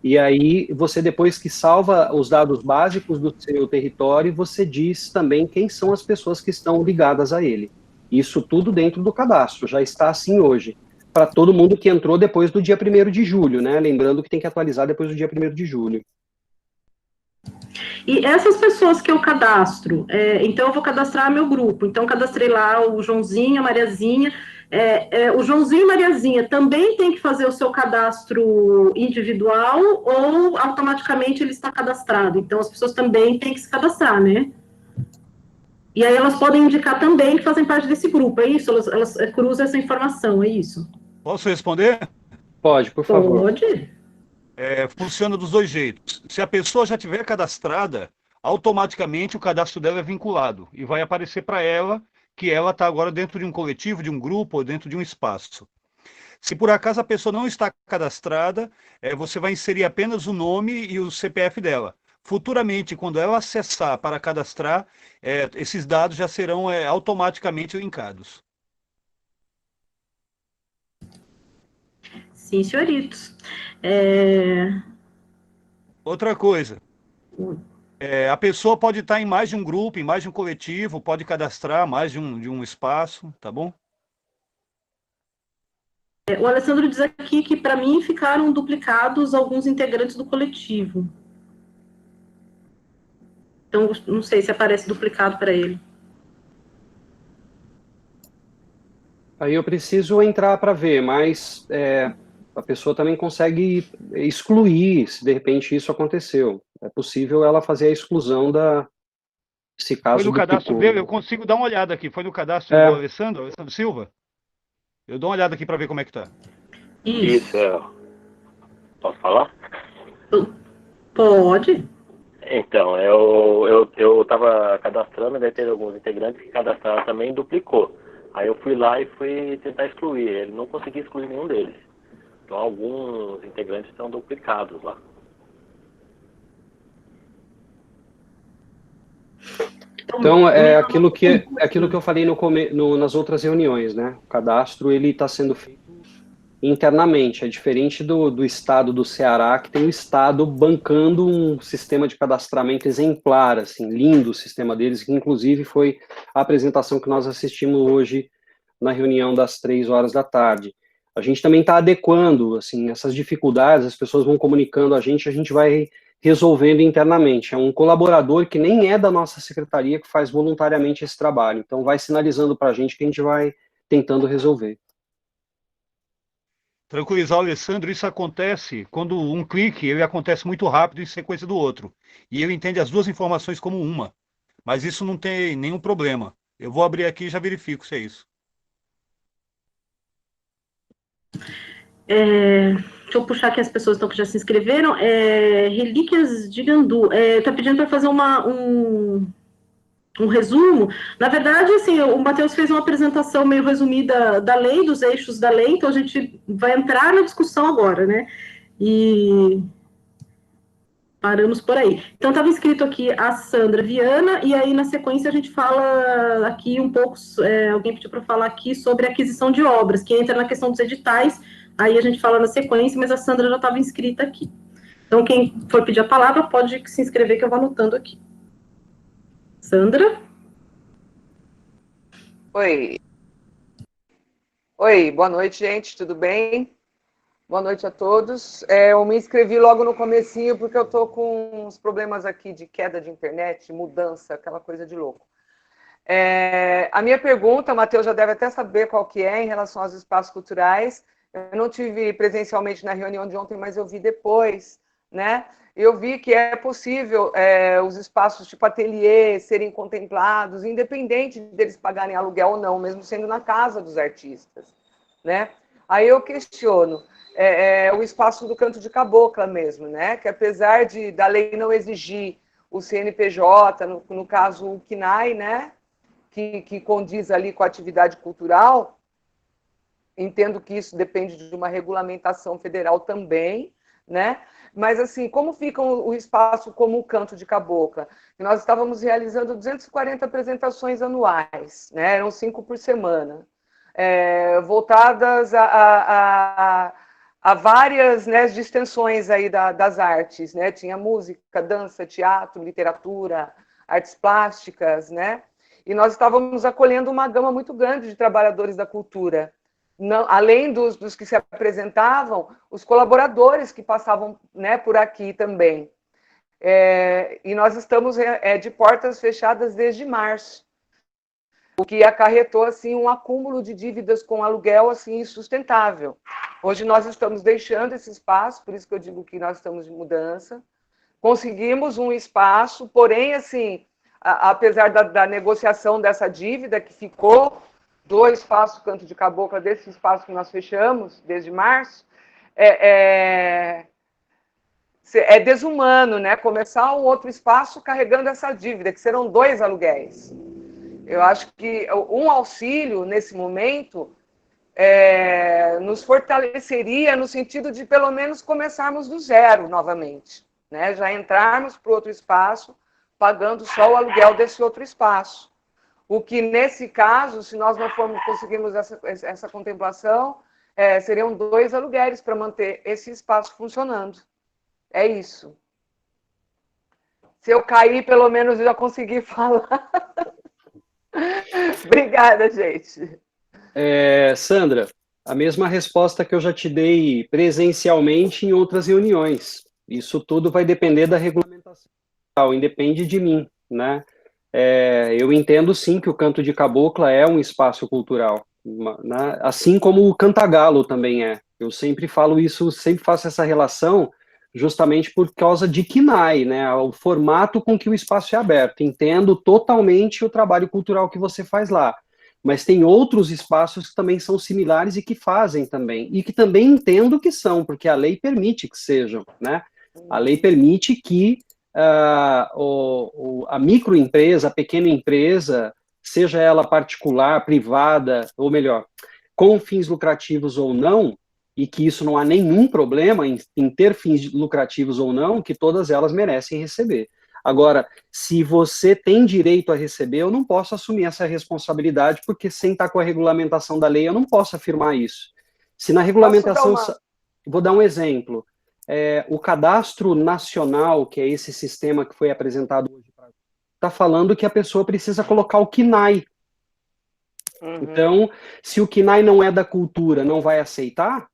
E aí, você, depois que salva os dados básicos do seu território, você diz também quem são as pessoas que estão ligadas a ele. Isso tudo dentro do cadastro, já está assim hoje, para todo mundo que entrou depois do dia 1º de julho, né? Lembrando que tem que atualizar depois do dia 1º de julho. E essas pessoas que eu cadastro, então eu vou cadastrar meu grupo, então cadastrei lá o Joãozinho, a Mariazinha, o Joãozinho e Mariazinha também tem que fazer o seu cadastro individual ou automaticamente ele está cadastrado? Então as pessoas também têm que se cadastrar, né? E aí elas podem indicar também que fazem parte desse grupo, é isso? Elas cruzam essa informação, é isso? Posso responder? Pode, por favor. Pode. Funciona dos dois jeitos. Se a pessoa já tiver cadastrada, automaticamente o cadastro dela é vinculado e vai aparecer para ela que ela está agora dentro de um coletivo, de um grupo ou dentro de um espaço. Se por acaso a pessoa não está cadastrada, você vai inserir apenas o nome e o CPF dela. Futuramente, quando ela acessar para cadastrar, esses dados já serão automaticamente linkados. Sim, senhoritos. Outra coisa, a pessoa pode estar em mais de um grupo, em mais de um coletivo, pode cadastrar mais de um espaço, tá bom? O Alessandro diz aqui que, para mim, ficaram duplicados alguns integrantes do coletivo. Então, não sei se aparece duplicado para ele. Aí eu preciso entrar para ver, mas a pessoa também consegue excluir, se de repente isso aconteceu. É possível ela fazer a exclusão desse caso. Foi no cadastro dele, eu consigo dar uma olhada aqui. Foi no cadastro do Alessandro Silva? Eu dou uma olhada aqui para ver como é que tá. Isso. Posso falar? Pode. Então, eu estava cadastrando, daí teve alguns integrantes que cadastraram também e duplicou. Aí eu fui lá e fui tentar excluir. Ele não conseguia excluir nenhum deles. Então, alguns integrantes estão duplicados lá. Então, é aquilo que eu falei nas outras reuniões, né? O cadastro, ele está sendo feito internamente. É diferente do estado do Ceará, que tem o estado bancando um sistema de cadastramento exemplar, assim, lindo o sistema deles, que inclusive foi a apresentação que nós assistimos hoje na reunião das 3 horas da tarde. A gente também está adequando, assim, essas dificuldades, as pessoas vão comunicando a gente vai resolvendo internamente. É um colaborador que nem é da nossa secretaria que faz voluntariamente esse trabalho. Então, vai sinalizando para a gente que a gente vai tentando resolver. Tranquilizar o Alessandro, isso acontece quando um clique, ele acontece muito rápido em sequência do outro. E ele entende as duas informações como uma. Mas isso não tem nenhum problema. Eu vou abrir aqui e já verifico se é isso. Deixa eu puxar aqui as pessoas que já se inscreveram. Relíquias de Gandu. Está pedindo para fazer um resumo. Na verdade, assim, o Matheus fez uma apresentação meio resumida da lei, dos eixos da lei, então a gente vai entrar na discussão agora, né? E paramos por aí. Então, estava inscrito aqui a Sandra Viana, e aí, na sequência, a gente fala aqui um pouco, alguém pediu para falar aqui sobre aquisição de obras, que entra na questão dos editais, aí a gente fala na sequência, mas a Sandra já estava inscrita aqui. Então, quem for pedir a palavra, pode se inscrever, que eu vou anotando aqui. Sandra? Oi. Oi, boa noite, gente, tudo bem? Boa noite a todos. Eu me inscrevi logo no comecinho porque eu estou com uns problemas aqui de queda de internet, mudança, aquela coisa de louco. A minha pergunta, o Matheus já deve até saber qual que é em relação aos espaços culturais. Eu não tive presencialmente na reunião de ontem, mas eu vi depois, né? Eu vi que é possível os espaços tipo ateliê serem contemplados, independente deles pagarem aluguel ou não, mesmo sendo na casa dos artistas, né? Aí eu questiono o espaço do Canto de Cabocla mesmo, né? Que apesar da lei não exigir o CNPJ, no caso o CNAE, né? Que condiz ali com a atividade cultural, entendo que isso depende de uma regulamentação federal também, né? Mas, assim, como fica o espaço como o Canto de Cabocla? Nós estávamos realizando 240 apresentações anuais, né? Eram 5 por semana, voltadas a várias, né, extensões aí das artes, né? Tinha música, dança, teatro, literatura, artes plásticas, né? E nós estávamos acolhendo uma gama muito grande de trabalhadores da cultura. Não, além dos que se apresentavam, os colaboradores que passavam, né, por aqui também. E nós estamos de portas fechadas desde março, o que acarretou assim, um acúmulo de dívidas com aluguel assim, insustentável. Hoje nós estamos deixando esse espaço, por isso que eu digo que nós estamos de mudança. Conseguimos um espaço, porém, assim, apesar da negociação dessa dívida que ficou do espaço Canto de Cabocla, desse espaço que nós fechamos desde março, é desumano, né? Começar um outro espaço carregando essa dívida, que serão 2 aluguéis. Eu acho que um auxílio, nesse momento, nos fortaleceria no sentido de, pelo menos, começarmos do zero novamente, né? Já entrarmos para outro espaço, pagando só o aluguel desse outro espaço. O que, nesse caso, se nós não conseguirmos essa contemplação, seriam 2 aluguéis para manter esse espaço funcionando. É isso. Se eu cair, pelo menos eu já consegui falar. Obrigada, gente. Sandra, a mesma resposta que eu já te dei presencialmente em outras reuniões. Isso tudo vai depender da regulamentação, independe de mim, né? Eu entendo sim que o Canto de Cabocla é um espaço cultural, né? Assim como o Cantagalo também é. Eu sempre falo isso, sempre faço essa relação justamente por causa de CNAE, né? O formato com que o espaço é aberto. Entendo totalmente o trabalho cultural que você faz lá, mas tem outros espaços que também são similares e que fazem também, e que também entendo que são, porque a lei permite que sejam, né? A lei permite que a microempresa, a pequena empresa, seja ela particular, privada, ou melhor, com fins lucrativos ou não, e que isso não há nenhum problema em ter fins lucrativos ou não, que todas elas merecem receber. Agora, se você tem direito a receber, eu não posso assumir essa responsabilidade, porque sem estar com a regulamentação da lei, eu não posso afirmar isso. Se na regulamentação... Vou dar um exemplo. O Cadastro Nacional, que é esse sistema que foi apresentado hoje, está falando que a pessoa precisa colocar o CNAE. Então, se o KNAI não é da cultura, não vai aceitar,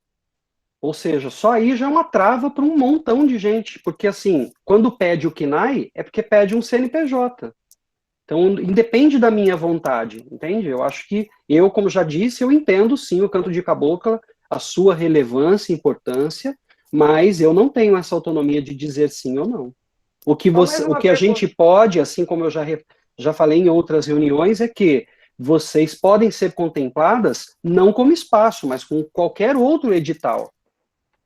ou seja, só aí já é uma trava para um montão de gente, porque assim, quando pede o KNAI, é porque pede um CNPJ. Então, independe da minha vontade, entende? Eu acho que eu, como já disse, eu entendo sim o canto de cabocla, a sua relevância e importância, mas eu não tenho essa autonomia de dizer sim ou não. O que a gente pode, assim como eu já falei em outras reuniões, é que vocês podem ser contempladas não como espaço, mas com qualquer outro edital,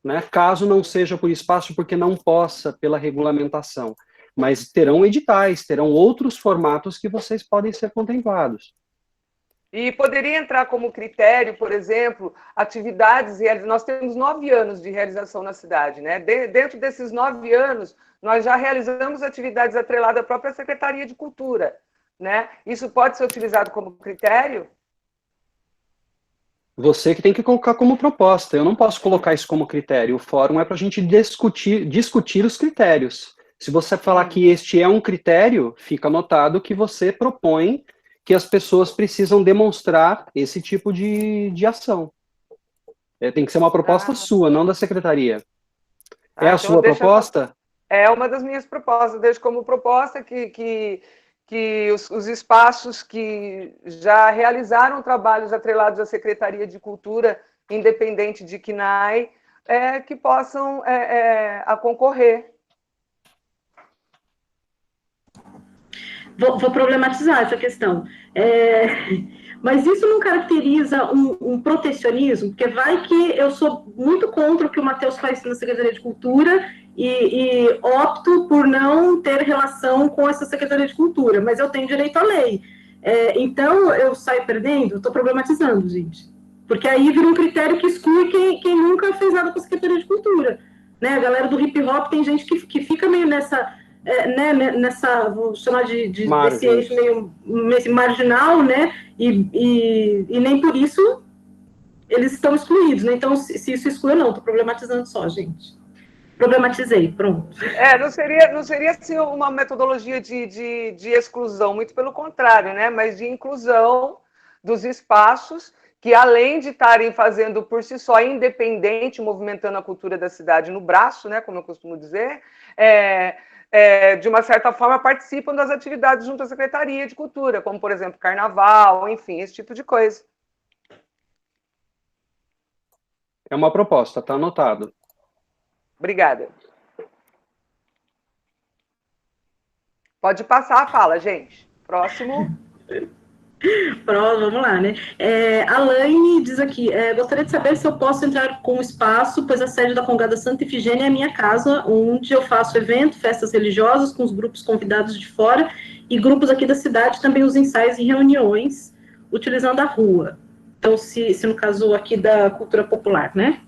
né? Caso não seja por espaço, porque não possa pela regulamentação. Mas terão editais, terão outros formatos que vocês podem ser contemplados. E poderia entrar como critério, por exemplo, atividades. Nós temos 9 anos de realização na cidade, né? Dentro desses 9 anos, nós já realizamos atividades atreladas à própria Secretaria de Cultura, né? Isso pode ser utilizado como critério? Você que tem que colocar como proposta. Eu não posso colocar isso como critério. O fórum é para a gente discutir os critérios. Se você falar que este é um critério, fica anotado que você propõe que as pessoas precisam demonstrar esse tipo de ação. Tem que ser uma proposta sua, não da secretaria. É a sua proposta? É uma das minhas propostas. Deixo como proposta que os espaços que já realizaram trabalhos atrelados à Secretaria de Cultura, independente de KNAI, que possam a concorrer. Vou problematizar essa questão. Mas isso não caracteriza um protecionismo? Porque vai que eu sou muito contra o que o Matheus faz na Secretaria de Cultura e opto por não ter relação com essa Secretaria de Cultura, mas eu tenho direito à lei. Então, eu saio perdendo? Estou problematizando, gente. Porque aí vira um critério que exclui quem nunca fez nada com a Secretaria de Cultura. Né? A galera do hip-hop tem gente que fica meio nessa... nessa, vou chamar desse eixo meio marginal, né? E nem por isso eles estão excluídos, né? Então, se isso exclui, não, estou problematizando só, gente. Problematizei, pronto. Não seria assim uma metodologia de exclusão, muito pelo contrário, né? Mas de inclusão dos espaços que, além de estarem fazendo por si só, independente, movimentando a cultura da cidade no braço, né? Como eu costumo dizer, de uma certa forma, participam das atividades junto à Secretaria de Cultura, como, por exemplo, carnaval, enfim, esse tipo de coisa. É uma proposta, está anotado. Obrigada. Pode passar a fala, gente. Próximo. Vamos lá, né? A Laine diz aqui, gostaria de saber se eu posso entrar com o espaço, pois a sede da Congada Santa Ifigênia é a minha casa, onde eu faço evento, festas religiosas, com os grupos convidados de fora, e grupos aqui da cidade também os ensaios e reuniões, utilizando a rua. Então, se no caso aqui da cultura popular, né?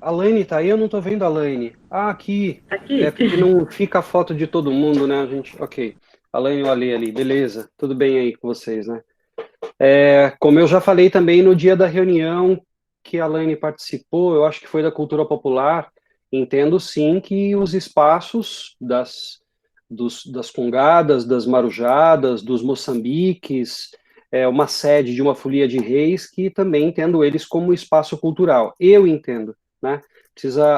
A Laine tá aí, eu não tô vendo a Laine. Aqui. Aqui. É porque não fica a foto de todo mundo, né, gente? Ok. A Laine e o Ale ali, beleza. Tudo bem aí com vocês, né? Como eu já falei também no dia da reunião que a Laine participou, eu acho que foi da cultura popular, entendo sim que os espaços das congadas, das marujadas, dos moçambiques, uma sede de uma folia de reis, que também entendo eles como espaço cultural. Eu entendo, né?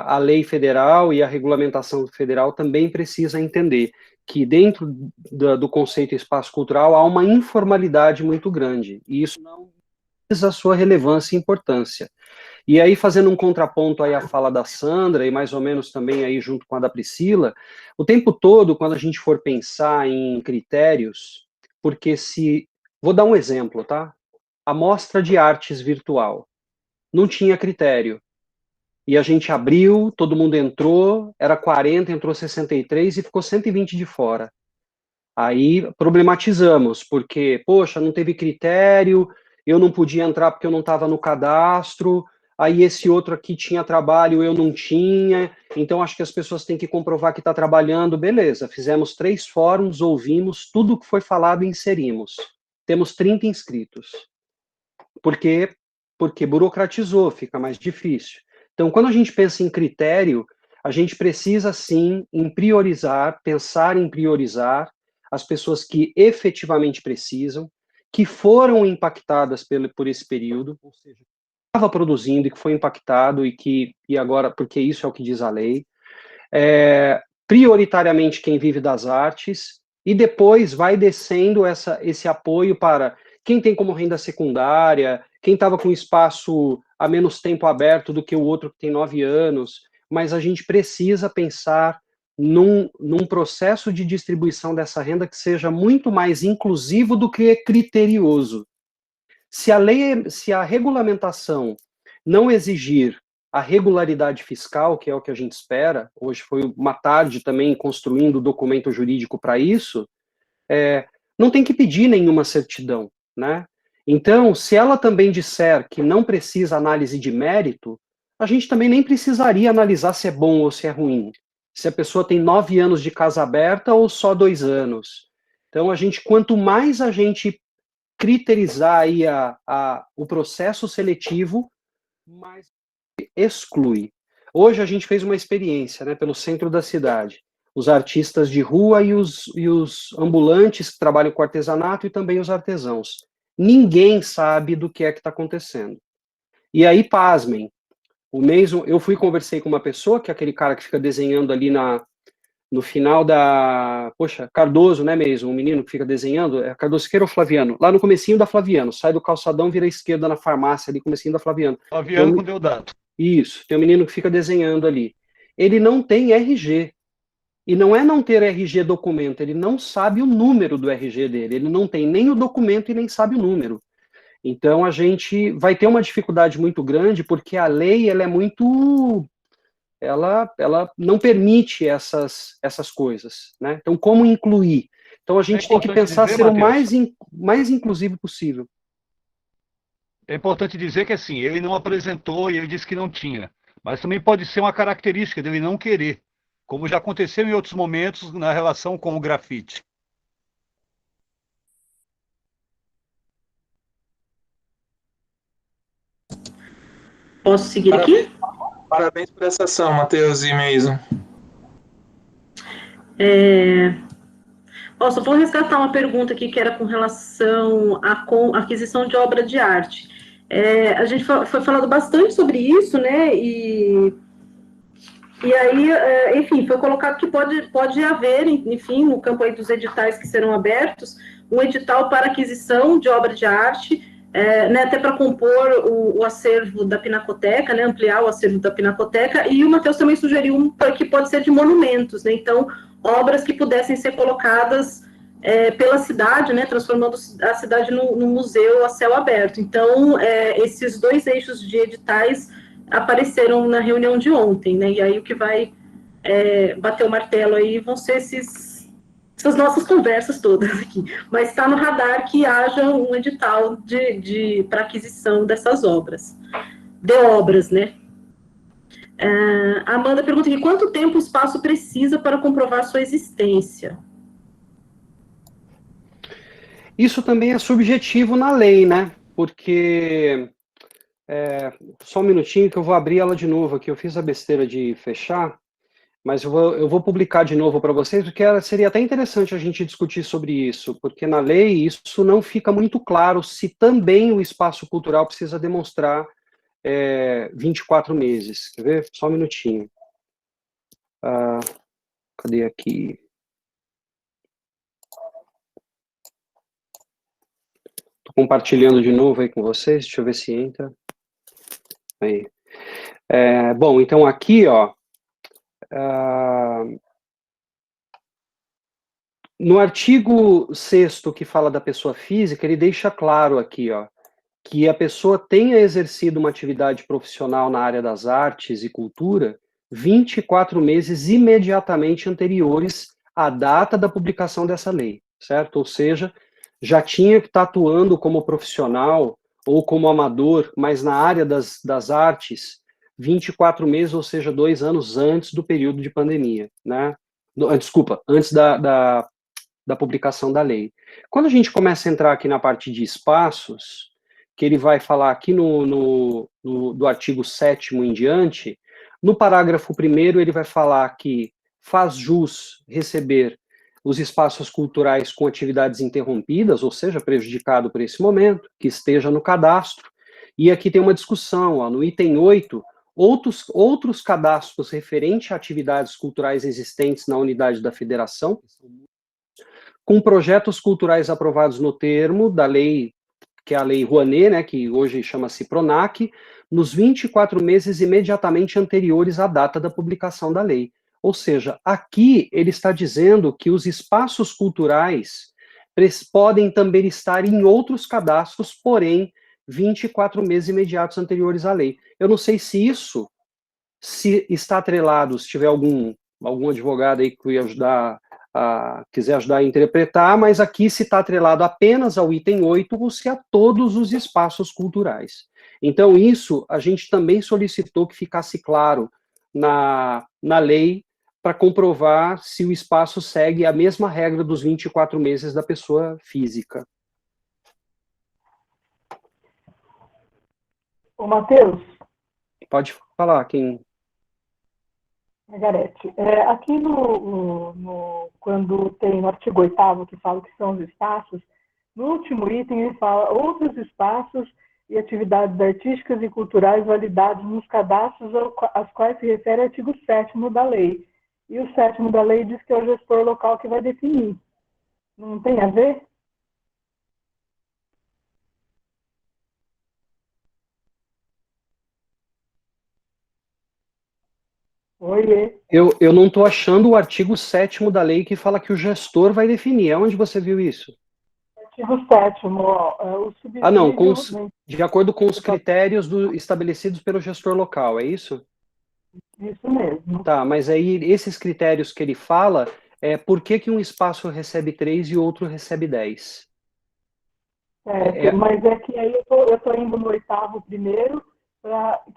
A lei federal e a regulamentação federal também precisa entender que dentro do conceito espaço cultural há uma informalidade muito grande, e isso não diz a sua relevância e importância. E aí, fazendo um contraponto aí à fala da Sandra, e mais ou menos também aí junto com a da Priscila, o tempo todo, quando a gente for pensar em critérios, porque vou dar um exemplo, tá? A Mostra de Artes Virtual não tinha critério. E a gente abriu, todo mundo entrou, era 40, entrou 63 e ficou 120 de fora. Aí problematizamos, porque, poxa, não teve critério, eu não podia entrar porque eu não estava no cadastro, aí esse outro aqui tinha trabalho, eu não tinha, então acho que as pessoas têm que comprovar que está trabalhando, beleza, fizemos 3 fóruns, ouvimos, tudo que foi falado inserimos. Temos 30 inscritos. Porque burocratizou, fica mais difícil. Então, quando a gente pensa em critério, a gente precisa, sim, pensar em priorizar as pessoas que efetivamente precisam, que foram impactadas por esse período, ou seja, estava produzindo e que foi impactado e agora, porque isso é o que diz a lei, prioritariamente quem vive das artes, e depois vai descendo esse apoio para quem tem como renda secundária, quem estava com espaço há menos tempo aberto do que o outro que tem 9 anos, mas a gente precisa pensar num processo de distribuição dessa renda que seja muito mais inclusivo do que criterioso. Se a regulamentação não exigir a regularidade fiscal, que é o que a gente espera, hoje foi uma tarde também construindo o documento jurídico para isso, não tem que pedir nenhuma certidão, né? Então, se ela também disser que não precisa análise de mérito, a gente também nem precisaria analisar se é bom ou se é ruim, se a pessoa tem 9 anos de casa aberta ou só 2 anos. Então, quanto mais a gente criterizar aí o processo seletivo, mais exclui. Hoje a gente fez uma experiência, né, pelo centro da cidade. Os artistas de rua e os ambulantes que trabalham com artesanato e também os artesãos. Ninguém sabe do que é que está acontecendo. E aí, pasmem, eu conversei com uma pessoa, que é aquele cara que fica desenhando ali no final Cardoso, né mesmo, um menino que fica desenhando, é Cardoso Siqueira ou Flaviano? Lá no comecinho da Flaviano, sai do calçadão, vira à esquerda na farmácia, ali, comecinho da Flaviano. Flaviano com Deodato. Isso, tem um menino que fica desenhando ali. Ele não tem RG. E não é não ter RG documento, ele não sabe o número do RG dele, ele não tem nem o documento e nem sabe o número. Então a gente vai ter uma dificuldade muito grande, porque a lei ela é muito... Ela não permite essas coisas, né? Então, como incluir? Então, a gente tem que pensar ser o mais inclusivo possível. É importante dizer que, assim, ele não apresentou e ele disse que não tinha. Mas também pode ser uma característica dele não querer, como já aconteceu em outros momentos na relação com o grafite. Posso seguir aqui? Parabéns por essa ação, Matheus e Mason. Só vou resgatar uma pergunta aqui que era com relação à aquisição de obra de arte. A gente foi falando bastante sobre isso, né? E aí, enfim, foi colocado que pode haver, enfim, no campo aí dos editais que serão abertos, um edital para aquisição de obra de arte, né, até para compor o acervo da Pinacoteca, né, ampliar o acervo da Pinacoteca, e o Matheus também sugeriu que pode ser de monumentos, né, então, obras que pudessem ser colocadas pela cidade, né, transformando a cidade num museu a céu aberto. Então, esses 2 eixos de editais apareceram na reunião de ontem, né, e aí o que vai bater o martelo aí vão ser essas nossas conversas todas aqui, mas está no radar que haja um edital para aquisição dessas obras, né? A Amanda pergunta aqui, quanto tempo o espaço precisa para comprovar sua existência? Isso também é subjetivo na lei, né? Porque... só um minutinho que eu vou abrir ela de novo aqui, eu fiz a besteira de fechar, mas eu vou publicar de novo para vocês, porque seria até interessante a gente discutir sobre isso, porque na lei isso não fica muito claro se também o espaço cultural precisa demonstrar 24 meses. Quer ver? Só um minutinho. Cadê aqui? Estou compartilhando de novo aí com vocês, deixa eu ver se entra. Aí. Bom, então aqui, ó, no artigo 6º que fala da pessoa física, ele deixa claro aqui, ó, que a pessoa tenha exercido uma atividade profissional na área das artes e cultura 24 meses imediatamente anteriores à data da publicação dessa lei, certo? Ou seja, já tinha que estar atuando como profissional ou como amador, mas na área das artes, 24 meses, ou seja, 2 anos antes do período de pandemia, né? Desculpa, antes da publicação da lei. Quando a gente começa a entrar aqui na parte de espaços, que ele vai falar aqui do artigo 7º em diante, no parágrafo 1º ele vai falar que faz jus receber os espaços culturais com atividades interrompidas, ou seja, prejudicado por esse momento, que esteja no cadastro. E aqui tem uma discussão, ó, no item 8, outros cadastros referentes a atividades culturais existentes na unidade da federação, com projetos culturais aprovados no termo da lei, que é a Lei Rouanet, né, que hoje chama-se PRONAC, nos 24 meses imediatamente anteriores à data da publicação da lei. Ou seja, aqui ele está dizendo que os espaços culturais podem também estar em outros cadastros, porém, 24 meses imediatos anteriores à lei. Eu não sei se isso se está atrelado, se tiver algum advogado aí que quiser ajudar a interpretar, mas aqui se está atrelado apenas ao item 8 ou se a todos os espaços culturais. Então, isso a gente também solicitou que ficasse claro na lei para comprovar se o espaço segue a mesma regra dos 24 meses da pessoa física. Ô, Matheus. Pode falar, quem... Margarete, aqui quando tem no artigo 8º, que fala que são os espaços, no último item ele fala outros espaços e atividades artísticas e culturais validados nos cadastros aos quais se refere o artigo 7º da lei. E o 7º da lei diz que é o gestor local que vai definir. Não tem a ver? Oiê. Eu não estou achando o artigo 7º da lei que fala que o gestor vai definir. Onde você viu isso? Artigo 7º, o subsídio... Ah, não, de acordo com os critérios estabelecidos pelo gestor local, é isso? Isso mesmo. Tá, mas aí esses critérios que ele fala, por que um espaço recebe 3 e outro recebe 10? Mas é que aí eu tô indo no 8º primeiro,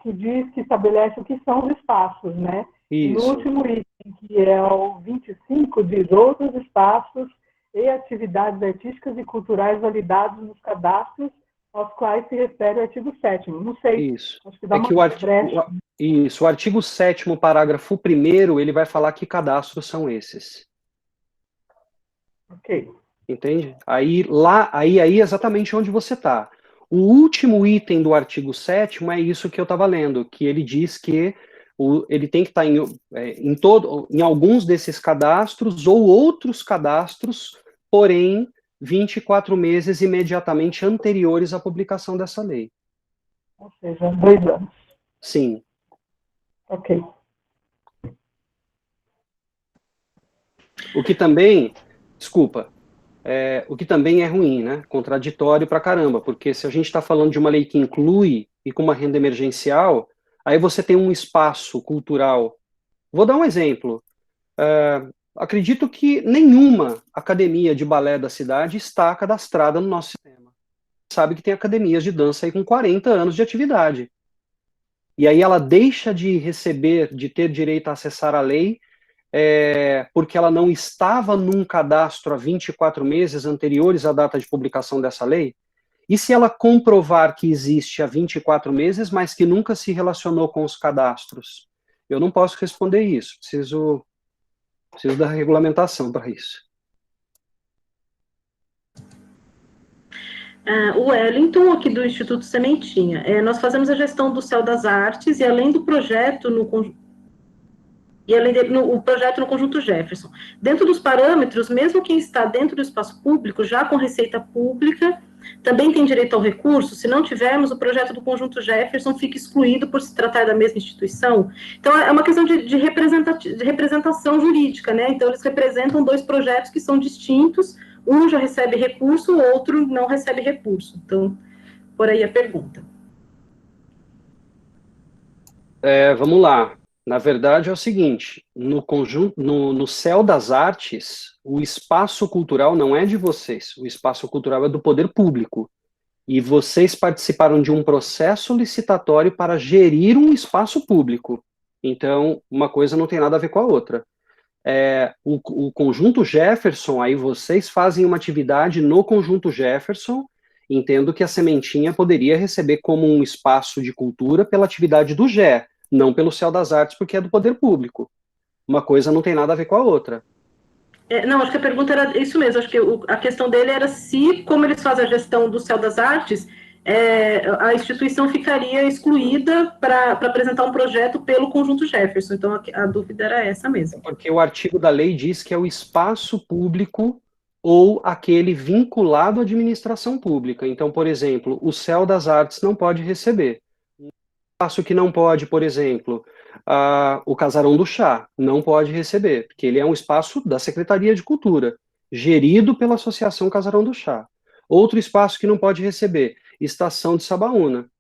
que diz que estabelece o que são os espaços, né? Isso. No último item, que é o 25, diz outros espaços e atividades artísticas e culturais validados nos cadastros aos quais se refere o artigo 7º. Não sei. Isso. Acho que dá uma brecha. Isso, o artigo 7º, parágrafo 1º, ele vai falar que cadastros são esses. Ok. Entende? Aí exatamente onde você está. O último item do artigo 7º é isso que eu estava lendo, que ele diz que ele tem que estar em alguns desses cadastros ou outros cadastros, porém 24 meses imediatamente anteriores à publicação dessa lei. Ou seja, 2 anos. Sim. Ok. O que também, desculpa, o que também é ruim, né? Contraditório pra caramba, porque se a gente está falando de uma lei que inclui e com uma renda emergencial, aí você tem um espaço cultural. Vou dar um exemplo. Acredito que nenhuma academia de balé da cidade está cadastrada no nosso sistema. Sabe que tem academias de dança aí com 40 anos de atividade. E aí ela deixa de receber, de ter direito a acessar a lei, porque ela não estava num cadastro há 24 meses anteriores à data de publicação dessa lei? E se ela comprovar que existe há 24 meses, mas que nunca se relacionou com os cadastros? Eu não posso responder isso, preciso da regulamentação para isso. O Wellington, aqui do Instituto Sementinha. Nós fazemos a gestão do Céu das Artes e além do projeto o projeto no Conjunto Jefferson. Dentro dos parâmetros, mesmo quem está dentro do espaço público, já com receita pública, também tem direito ao recurso. Se não tivermos, o projeto do Conjunto Jefferson fica excluído por se tratar da mesma instituição. Então, é uma questão de representação jurídica, né? Então, eles representam 2 projetos que são distintos, um já recebe recurso, o outro não recebe recurso. Então, por aí a pergunta. Vamos lá. Na verdade é o seguinte, no Céu das Artes, o espaço cultural não é de vocês, o espaço cultural é do poder público. E vocês participaram de um processo licitatório para gerir um espaço público. Então, uma coisa não tem nada a ver com a outra. O Conjunto Jefferson, aí vocês fazem uma atividade no Conjunto Jefferson, entendo que a Sementinha poderia receber como um espaço de cultura pela atividade do GE, não pelo Céu das Artes, porque é do poder público. Uma coisa não tem nada a ver com a outra. Não, acho que a pergunta era isso mesmo. Acho que a questão dele era se, como eles fazem a gestão do Céu das Artes, a instituição ficaria excluída para apresentar um projeto pelo Conjunto Jefferson. Então, a dúvida era essa mesmo. Porque o artigo da lei diz que é o espaço público ou aquele vinculado à administração pública. Então, por exemplo, o Céu das Artes não pode receber. Um espaço que não pode, por exemplo, o Casarão do Chá não pode receber, porque ele é um espaço da Secretaria de Cultura, gerido pela Associação Casarão do Chá. Outro espaço que não pode receber, Estação de Sabaúna.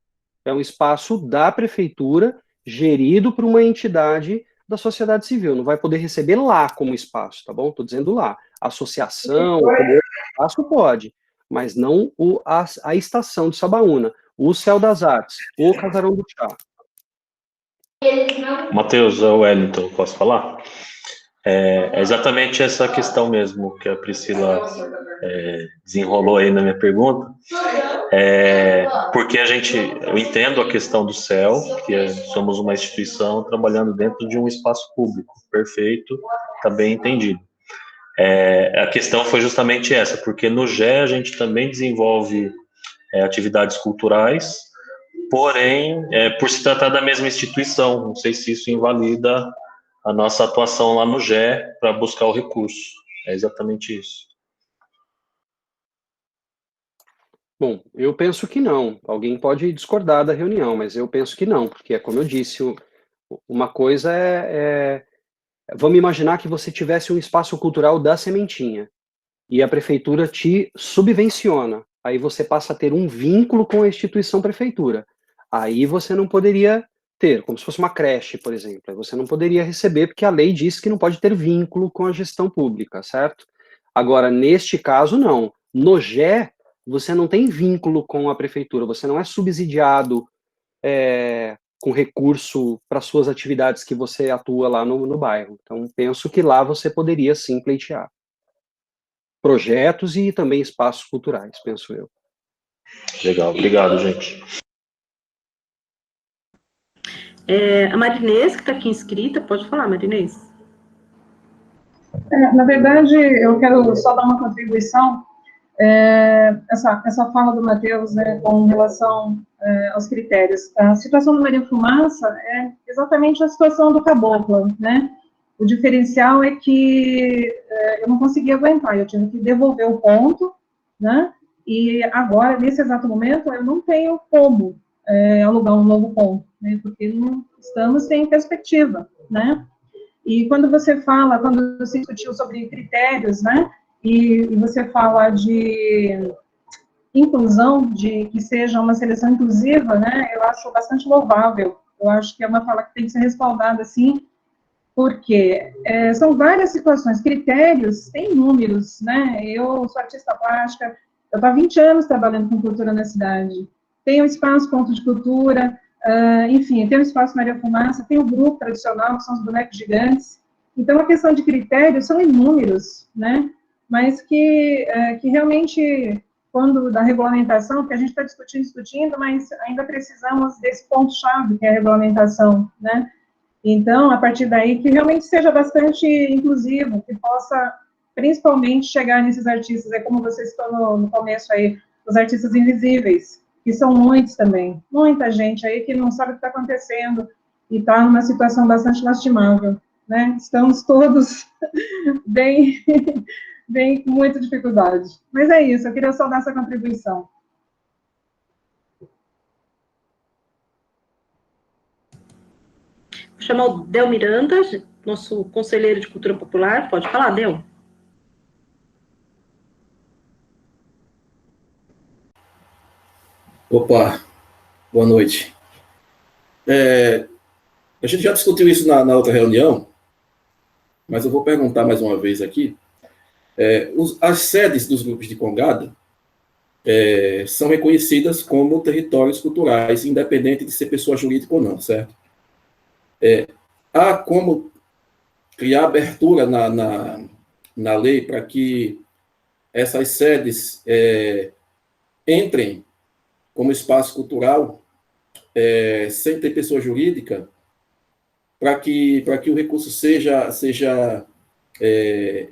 É um espaço da prefeitura, gerido por uma entidade da sociedade civil. Não vai poder receber lá como espaço, tá bom? Estou dizendo lá. Associação, como espaço pode, mas não a Estação de Sabaúna, o Céu das Artes, o Casarão do Chá. Matheus, é o Wellington, posso falar? É exatamente essa questão mesmo que a Priscila desenrolou aí na minha pergunta. Porque eu entendo a questão do CEL, que somos uma instituição trabalhando dentro de um espaço público, perfeito, está bem entendido. A questão foi justamente essa, porque no GE a gente também desenvolve atividades culturais, porém, por se tratar da mesma instituição, não sei se isso invalida a nossa atuação lá no GE para buscar o recurso. É exatamente isso. Bom, eu penso que não. Alguém pode discordar da reunião, mas eu penso que não, porque é como eu disse, uma coisa vamos imaginar que você tivesse um espaço cultural da Sementinha e a prefeitura te subvenciona. Aí você passa a ter um vínculo com a instituição prefeitura. Aí você não poderia ter, como se fosse uma creche, por exemplo. Aí você não poderia receber, porque a lei diz que não pode ter vínculo com a gestão pública, certo? Agora, neste caso, não. No GE, você não tem vínculo com a prefeitura, você não é subsidiado com recurso para suas atividades que você atua lá no bairro. Então, penso que lá você poderia sim pleitear projetos e também espaços culturais, penso eu. Legal, obrigado, gente. A Marinês, que está aqui inscrita, pode falar, Marinês. Na verdade, eu quero só dar uma contribuição. Essa fala do Matheus, né, com relação aos critérios. A situação do Maria Fumaça é exatamente a situação do Caboclo, né? O diferencial é que eu não consegui aguentar, eu tive que devolver o ponto, né? E agora, nesse exato momento, eu não tenho como alugar um novo ponto, né? Porque não estamos sem perspectiva, né? E quando você discutiu sobre critérios, né? E você fala de inclusão, de que seja uma seleção inclusiva, né? Eu acho bastante louvável. Eu acho que é uma fala que tem que ser respaldada, assim, porque são várias situações. Critérios têm números, né? Eu sou artista plástica, eu estou há 20 anos trabalhando com cultura na cidade. Tem o espaço Ponto de Cultura, enfim, tem o espaço Maria Fumaça, tem o grupo tradicional, que são os bonecos gigantes. Então, a questão de critérios são inúmeros, né? Mas que realmente, quando da regulamentação, que a gente está discutindo, mas ainda precisamos desse ponto-chave, que é a regulamentação, né? Então, a partir daí, que realmente seja bastante inclusivo, que possa, principalmente, chegar nesses artistas, como você citou no começo aí, os artistas invisíveis, que são muitos também, muita gente aí que não sabe o que está acontecendo e está numa situação bastante lastimável, né? Estamos todos bem com muita dificuldade. Mas é isso, eu queria só dar essa contribuição. Vou chamar o Del Miranda, nosso conselheiro de Cultura Popular. Pode falar, Del. Opa, boa noite. A gente já discutiu isso na outra reunião, mas eu vou perguntar mais uma vez aqui. As sedes dos grupos de Congada são reconhecidas como territórios culturais, independente de ser pessoa jurídica ou não, certo? Há como criar abertura na lei para que essas sedes entrem como espaço cultural sem ter pessoa jurídica, para que o recurso seja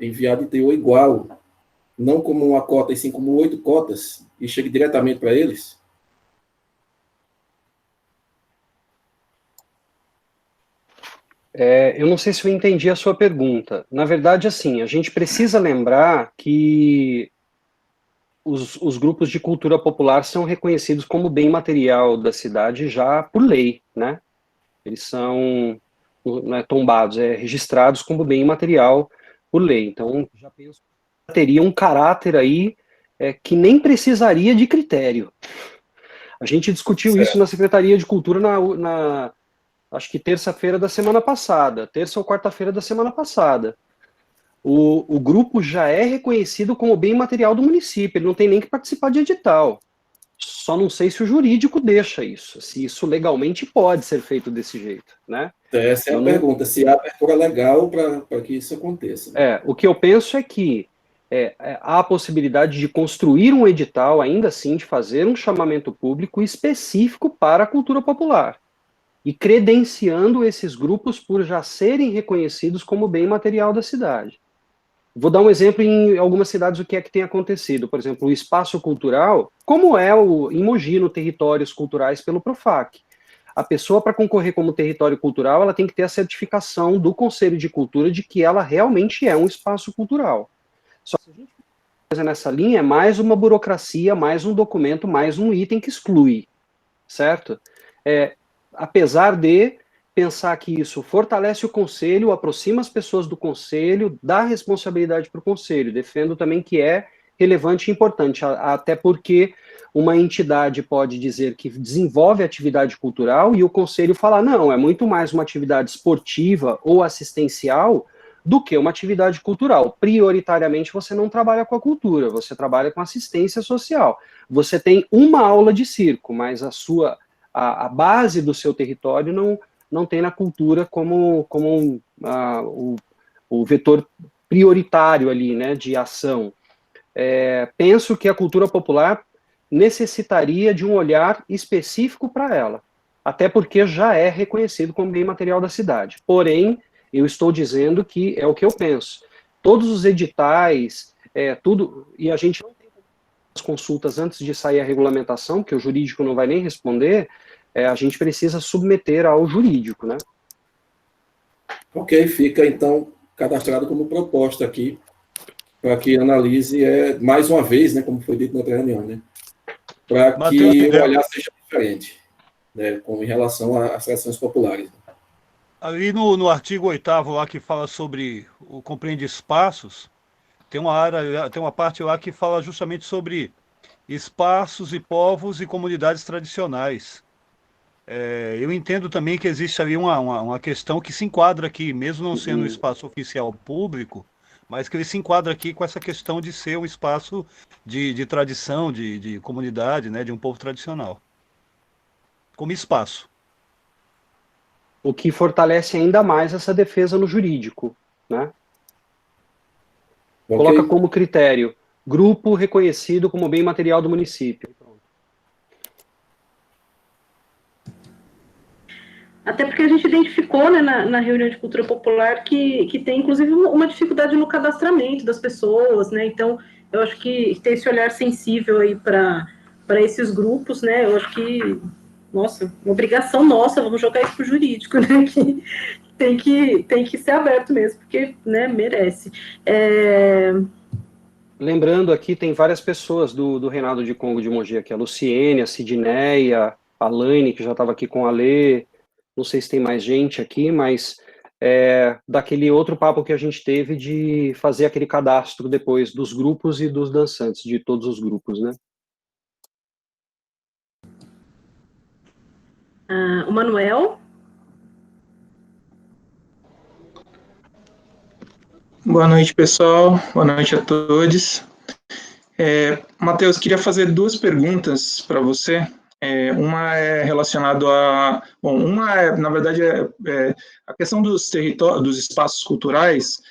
enviado em teor igual, não como uma cota, e sim como 8 cotas, e chegue diretamente para eles? Eu não sei se eu entendi a sua pergunta. Na verdade, assim, a gente precisa lembrar que os grupos de cultura popular são reconhecidos como bem material da cidade já por lei, né? Eles são, não é tombados, registrados como bem material por lei. Então, já penso que teria um caráter aí que nem precisaria de critério. A gente discutiu isso na Secretaria de Cultura acho que terça-feira da semana passada, terça ou quarta-feira da semana passada. O grupo já é reconhecido como bem material do município, ele não tem nem que participar de edital. Só não sei se o jurídico deixa isso, se isso legalmente pode ser feito desse jeito, né? Essa é a pergunta, se há abertura legal para que isso aconteça. O que eu penso é que há a possibilidade de construir um edital, ainda assim, de fazer um chamamento público específico para a cultura popular, e credenciando esses grupos por já serem reconhecidos como bem material da cidade. Vou dar um exemplo em algumas cidades o que é que tem acontecido. Por exemplo, o espaço cultural, como é em Mogi, no Territórios Culturais pelo Profac. A pessoa, para concorrer como território cultural, ela tem que ter a certificação do Conselho de Cultura de que ela realmente é um espaço cultural. Só que se a gente fazer nessa linha, é mais uma burocracia, mais um documento, mais um item que exclui, certo? Apesar de pensar que isso fortalece o conselho, aproxima as pessoas do conselho, dá responsabilidade para o conselho. Defendo também que é relevante e importante, até porque uma entidade pode dizer que desenvolve atividade cultural e o conselho fala, não, é muito mais uma atividade esportiva ou assistencial do que uma atividade cultural. Prioritariamente você não trabalha com a cultura, você trabalha com assistência social. Você tem uma aula de circo, mas a base do seu território não tem na cultura como o vetor prioritário ali, né, de ação. Penso que a cultura popular necessitaria de um olhar específico para ela, até porque já é reconhecido como bem material da cidade. Porém, eu estou dizendo que é o que eu penso. Todos os editais, tudo, e a gente não tem as consultas antes de sair a regulamentação, que o jurídico não vai nem responder, a gente precisa submeter ao jurídico, né? Ok, fica então cadastrado como proposta aqui, para que analise mais uma vez, né, como foi dito na outra reunião, né? Para que o olhar seja diferente, né, em relação às tradições populares. Ali no artigo 8º lá que fala sobre o compreende espaços, tem uma parte lá que fala justamente sobre espaços e povos e comunidades tradicionais. Eu entendo também que existe ali uma questão que se enquadra aqui, mesmo não sendo um espaço oficial público, mas que ele se enquadra aqui com essa questão de ser um espaço de tradição, de comunidade, né, de um povo tradicional. Como espaço. O que fortalece ainda mais essa defesa no jurídico, né? Okay. Coloca como critério, grupo reconhecido como bem material do município. Até porque a gente identificou, né, na reunião de cultura popular que tem, inclusive, uma dificuldade no cadastramento das pessoas, né? Então, eu acho que ter esse olhar sensível aí para esses grupos, né? Eu acho que, nossa, uma obrigação nossa, vamos jogar isso pro jurídico, né? Que tem que ser aberto mesmo, porque, né, merece. Lembrando aqui, tem várias pessoas do Reinado de Congo de Mogi aqui, a Luciene, a Sidneia, a Laine, que já estava aqui com a Lê. Não sei se tem mais gente aqui, mas daquele outro papo que a gente teve de fazer aquele cadastro depois dos grupos e dos dançantes, de todos os grupos, né? O Manuel? Boa noite, pessoal. Boa noite a todos. Matheus, queria fazer 2 perguntas para você. Uma é relacionada na verdade, a questão dos territórios, dos espaços culturais,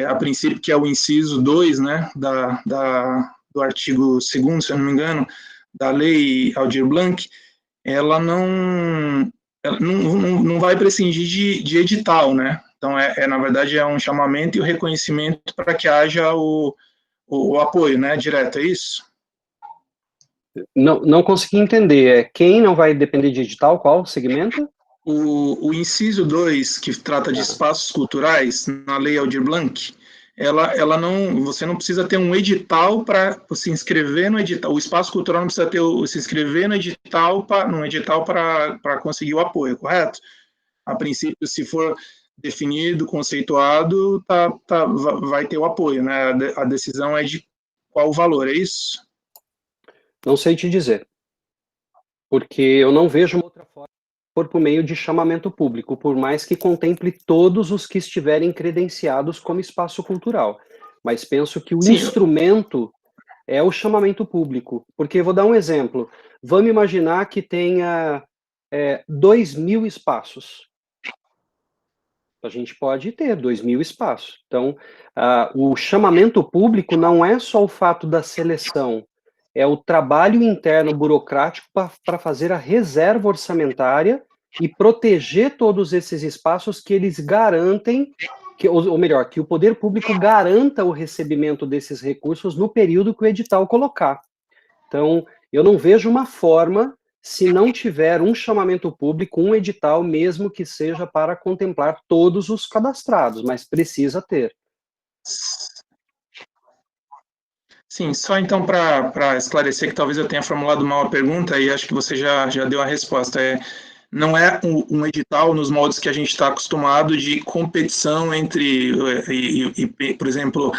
a princípio, que é o inciso 2, né, do artigo 2º, se eu não me engano, da Lei Aldir Blanc, ela não vai prescindir de edital, né? Então, na verdade, é um chamamento e o reconhecimento para que haja o apoio, né, direto, é isso? Não consegui entender. Quem não vai depender de edital? Qual segmento? O inciso 2, que trata de espaços culturais, na Lei Aldir Blanc, ela não, você não precisa ter um edital para se inscrever no edital. O espaço cultural não precisa se inscrever no edital para conseguir o apoio, correto? A princípio, se for definido, conceituado, vai ter o apoio, né? A decisão é de qual o valor, é isso? Não sei te dizer, porque eu não vejo uma outra forma por meio de chamamento público, por mais que contemple todos os que estiverem credenciados como espaço cultural. Mas penso que o instrumento é o chamamento público, porque vou dar um exemplo. Vamos imaginar que tenha 2.000 espaços. A gente pode ter 2.000 espaços. Então, o chamamento público não é só o fato da seleção, é o trabalho interno burocrático para fazer a reserva orçamentária e proteger todos esses espaços que eles garantem, ou melhor, que o poder público garanta o recebimento desses recursos no período que o edital colocar. Então, eu não vejo uma forma, se não tiver um chamamento público, um edital, mesmo que seja para contemplar todos os cadastrados, mas precisa ter. Sim, só então para esclarecer que talvez eu tenha formulado mal a pergunta e acho que você já deu a resposta. Não é um edital nos moldes que a gente está acostumado de competição entre, por exemplo,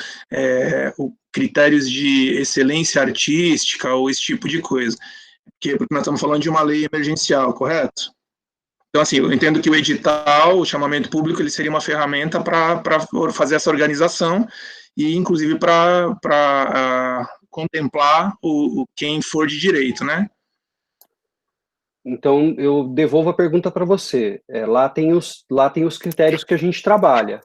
critérios de excelência artística ou esse tipo de coisa. Porque nós estamos falando de uma lei emergencial, correto? Então, assim, eu entendo que o edital, o chamamento público, ele seria uma ferramenta para fazer essa organização e, inclusive, para contemplar quem for de direito, né? Então, eu devolvo a pergunta para você. Lá tem os critérios que a gente trabalha.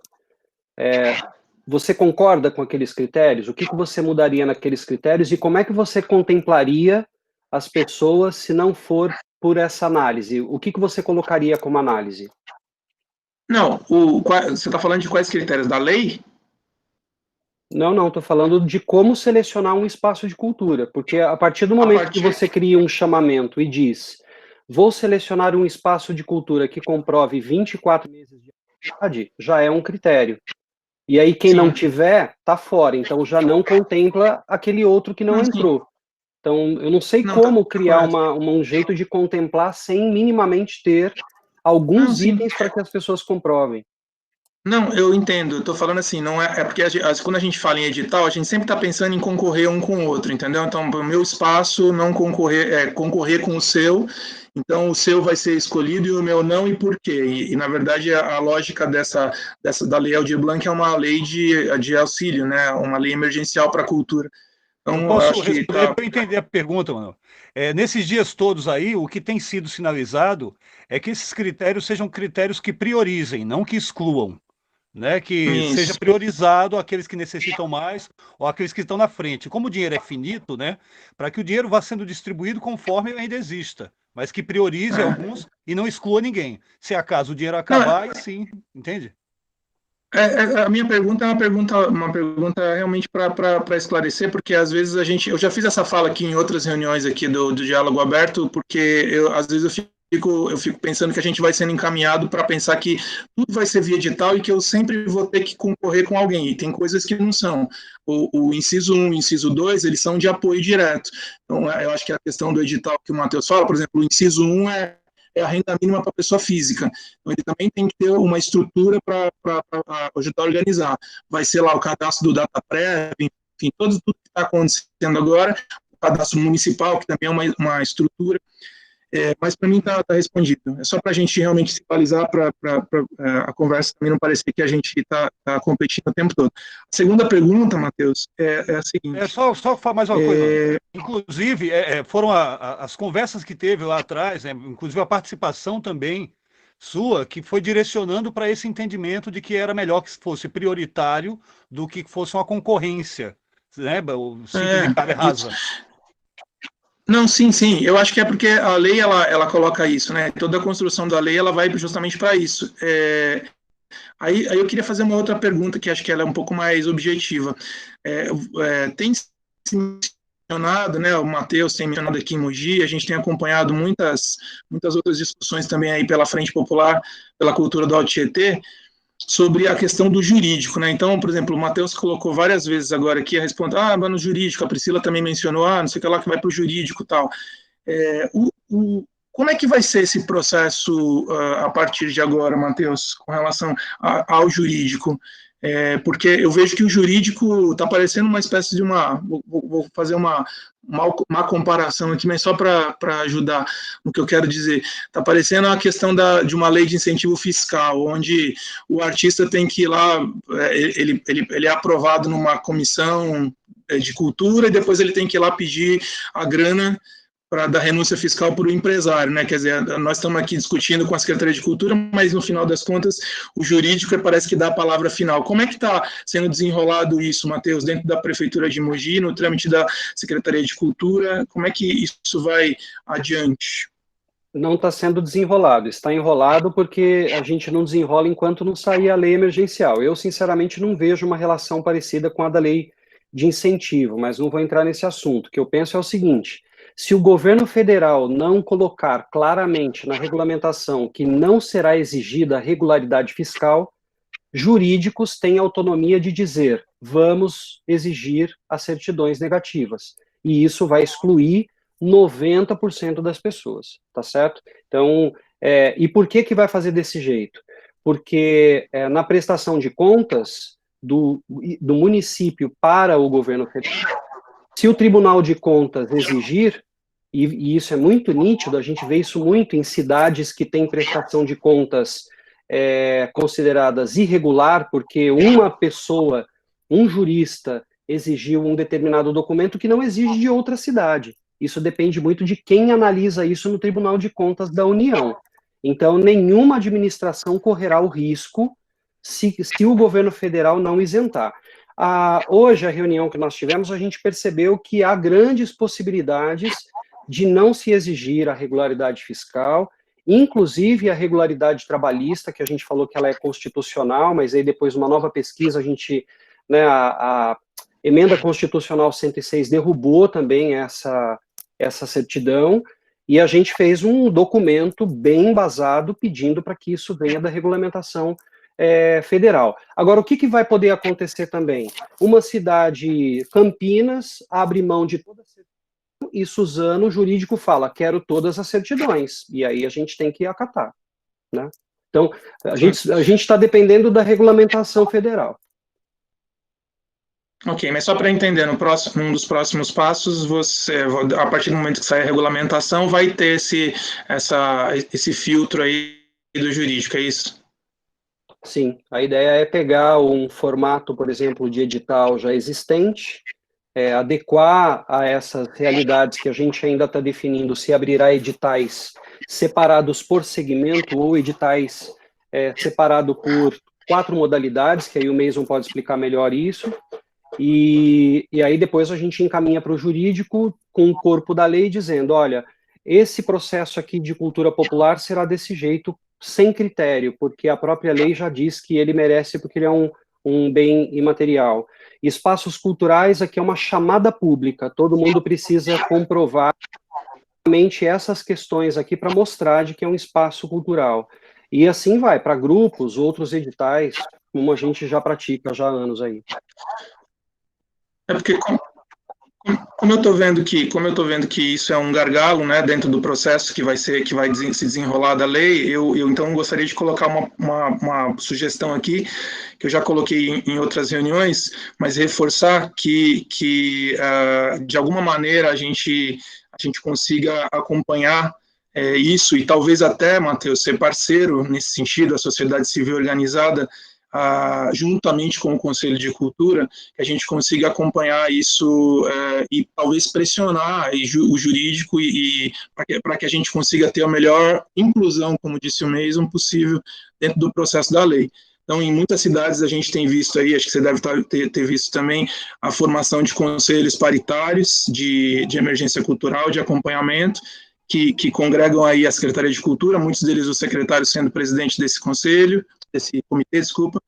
Você concorda com aqueles critérios? O que você mudaria naqueles critérios e como é que você contemplaria as pessoas se não for por essa análise? O que você colocaria como análise? Não, você está falando de quais critérios? Da lei? Não, estou falando de como selecionar um espaço de cultura, porque a partir do momento que você cria um chamamento e diz, vou selecionar um espaço de cultura que comprove 24 meses de atividade, já é um critério. E aí quem não tiver, está fora, então já não contempla aquele outro que não entrou. Então, eu não sei como criar um jeito de contemplar sem minimamente ter alguns itens para que as pessoas comprovem. Não, eu entendo, estou falando assim, não é porque quando a gente fala em edital, a gente sempre está pensando em concorrer um com o outro, entendeu? Então, o meu espaço não concorrer com o seu, então o seu vai ser escolhido e o meu não, e por quê? E na verdade, a lógica da Lei Aldir Blanc é uma lei de auxílio, né? Uma lei emergencial para a cultura. Então, eu posso responder para eu entender a pergunta, Manuel. Nesses dias todos aí, o que tem sido sinalizado é que esses critérios sejam critérios que priorizem, não que excluam. Né, que seja priorizado aqueles que necessitam mais ou aqueles que estão na frente. Como o dinheiro é finito, né, para que o dinheiro vá sendo distribuído conforme ainda exista, mas que priorize alguns e não exclua ninguém. Se acaso o dinheiro acabar, aí sim, entende? A minha pergunta é uma pergunta realmente para esclarecer, porque às vezes eu já fiz essa fala aqui em outras reuniões aqui do Diálogo Aberto, porque às vezes eu fico pensando que a gente vai sendo encaminhado para pensar que tudo vai ser via edital e que eu sempre vou ter que concorrer com alguém, e tem coisas que não são. O inciso 1 e o inciso 2, eles são de apoio direto. Então, eu acho que a questão do edital que o Matheus fala, por exemplo, o inciso 1 é a renda mínima para a pessoa física. Então, ele também tem que ter uma estrutura para ajudar a organizar. Vai ser lá o cadastro do DataPrev, enfim, tudo que está acontecendo agora, o cadastro municipal, que também é uma estrutura. Mas para mim está respondido. É só para a gente realmente se balizar, para a conversa também não parecer que a gente está competindo o tempo todo. A segunda pergunta, Matheus, é a seguinte... Só falar mais uma coisa. Inclusive, foram as conversas que teve lá atrás, inclusive a participação também sua, que foi direcionando para esse entendimento de que era melhor que fosse prioritário do que fosse uma concorrência, né? Simplificada e rasa. Não, sim, eu acho que é porque a lei, ela coloca isso, né, toda a construção da lei, ela vai justamente para isso, Aí eu queria fazer uma outra pergunta, que acho que ela é um pouco mais objetiva. Tem se mencionado, né, o Matheus tem mencionado aqui em Mogi, a gente tem acompanhado muitas outras discussões também aí pela Frente Popular, pela cultura do Alto Tietê, sobre a questão do jurídico, né? Então, por exemplo, o Matheus colocou várias vezes agora aqui a resposta, vai no jurídico, a Priscila também mencionou, não sei o que lá, que vai para o jurídico e tal. Como é que vai ser esse processo a partir de agora, Matheus, com relação ao jurídico? Porque eu vejo que o jurídico está parecendo uma espécie de vou fazer uma comparação aqui, mas só para ajudar no que eu quero dizer. Está parecendo a questão de uma lei de incentivo fiscal, onde o artista tem que ir lá, ele é aprovado numa comissão de cultura e depois ele tem que ir lá pedir a grana para dar renúncia fiscal para o empresário, né? Quer dizer, nós estamos aqui discutindo com a Secretaria de Cultura, mas no final das contas, o jurídico parece que dá a palavra final. Como é que está sendo desenrolado isso, Matheus, dentro da Prefeitura de Mogi, no trâmite da Secretaria de Cultura? Como é que isso vai adiante? Não está sendo desenrolado, está enrolado porque a gente não desenrola enquanto não sair a lei emergencial. Eu, sinceramente, não vejo uma relação parecida com a da lei de incentivo, mas não vou entrar nesse assunto. O que eu penso é o seguinte: se o governo federal não colocar claramente na regulamentação que não será exigida regularidade fiscal, jurídicos têm autonomia de dizer, vamos exigir as certidões negativas. E isso vai excluir 90% das pessoas, tá certo? Então, e por que vai fazer desse jeito? Porque na prestação de contas do município para o governo federal, se o Tribunal de Contas exigir, e isso é muito nítido, a gente vê isso muito em cidades que têm prestação de contas consideradas irregular, porque uma pessoa, um jurista, exigiu um determinado documento que não exige de outra cidade. Isso depende muito de quem analisa isso no Tribunal de Contas da União. Então, nenhuma administração correrá o risco se o governo federal não isentar. Hoje, a reunião que nós tivemos, a gente percebeu que há grandes possibilidades de não se exigir a regularidade fiscal, inclusive a regularidade trabalhista, que a gente falou que ela é constitucional, mas aí depois uma nova pesquisa, a emenda constitucional 106 derrubou também essa certidão, e a gente fez um documento bem embasado pedindo para que isso venha da regulamentação federal. Agora, o que vai poder acontecer também? Uma cidade, Campinas, abre mão de toda a certidão, e Suzano, o jurídico, fala, quero todas as certidões, e aí a gente tem que acatar, né? Então, a gente está dependendo da regulamentação federal. Ok, mas só para entender, num dos próximos passos, você, a partir do momento que sair a regulamentação, vai ter esse filtro aí do jurídico, é isso? Sim, a ideia é pegar um formato, por exemplo, de edital já existente, adequar a essas realidades que a gente ainda está definindo, se abrirá editais separados por segmento ou editais separados por 4 modalidades, que aí o Mason pode explicar melhor isso, e aí depois a gente encaminha para o jurídico com o corpo da lei dizendo, olha, esse processo aqui de cultura popular será desse jeito, sem critério, porque a própria lei já diz que ele merece porque ele é um bem imaterial. Espaços culturais aqui é uma chamada pública, todo mundo precisa comprovar essas questões aqui para mostrar de que é um espaço cultural. E assim vai, para grupos, outros editais, como a gente já pratica já há anos aí. Porque como eu estou vendo que isso é um gargalo, né, dentro do processo que vai se desenrolar da lei, eu então gostaria de colocar uma sugestão aqui, que eu já coloquei em outras reuniões, mas reforçar que de alguma maneira a gente consiga acompanhar isso, e talvez até, Matheus, ser parceiro nesse sentido, a sociedade civil organizada, juntamente com o Conselho de Cultura, que a gente consiga acompanhar isso e talvez pressionar o jurídico para que a gente consiga ter a melhor inclusão, como disse o Mason, possível dentro do processo da lei. Então, em muitas cidades a gente tem visto aí, acho que você deve ter visto também, a formação de conselhos paritários de emergência cultural, de acompanhamento, que congregam aí a Secretaria de Cultura, muitos deles os secretários sendo presidente desse conselho, desse comitê, desculpa,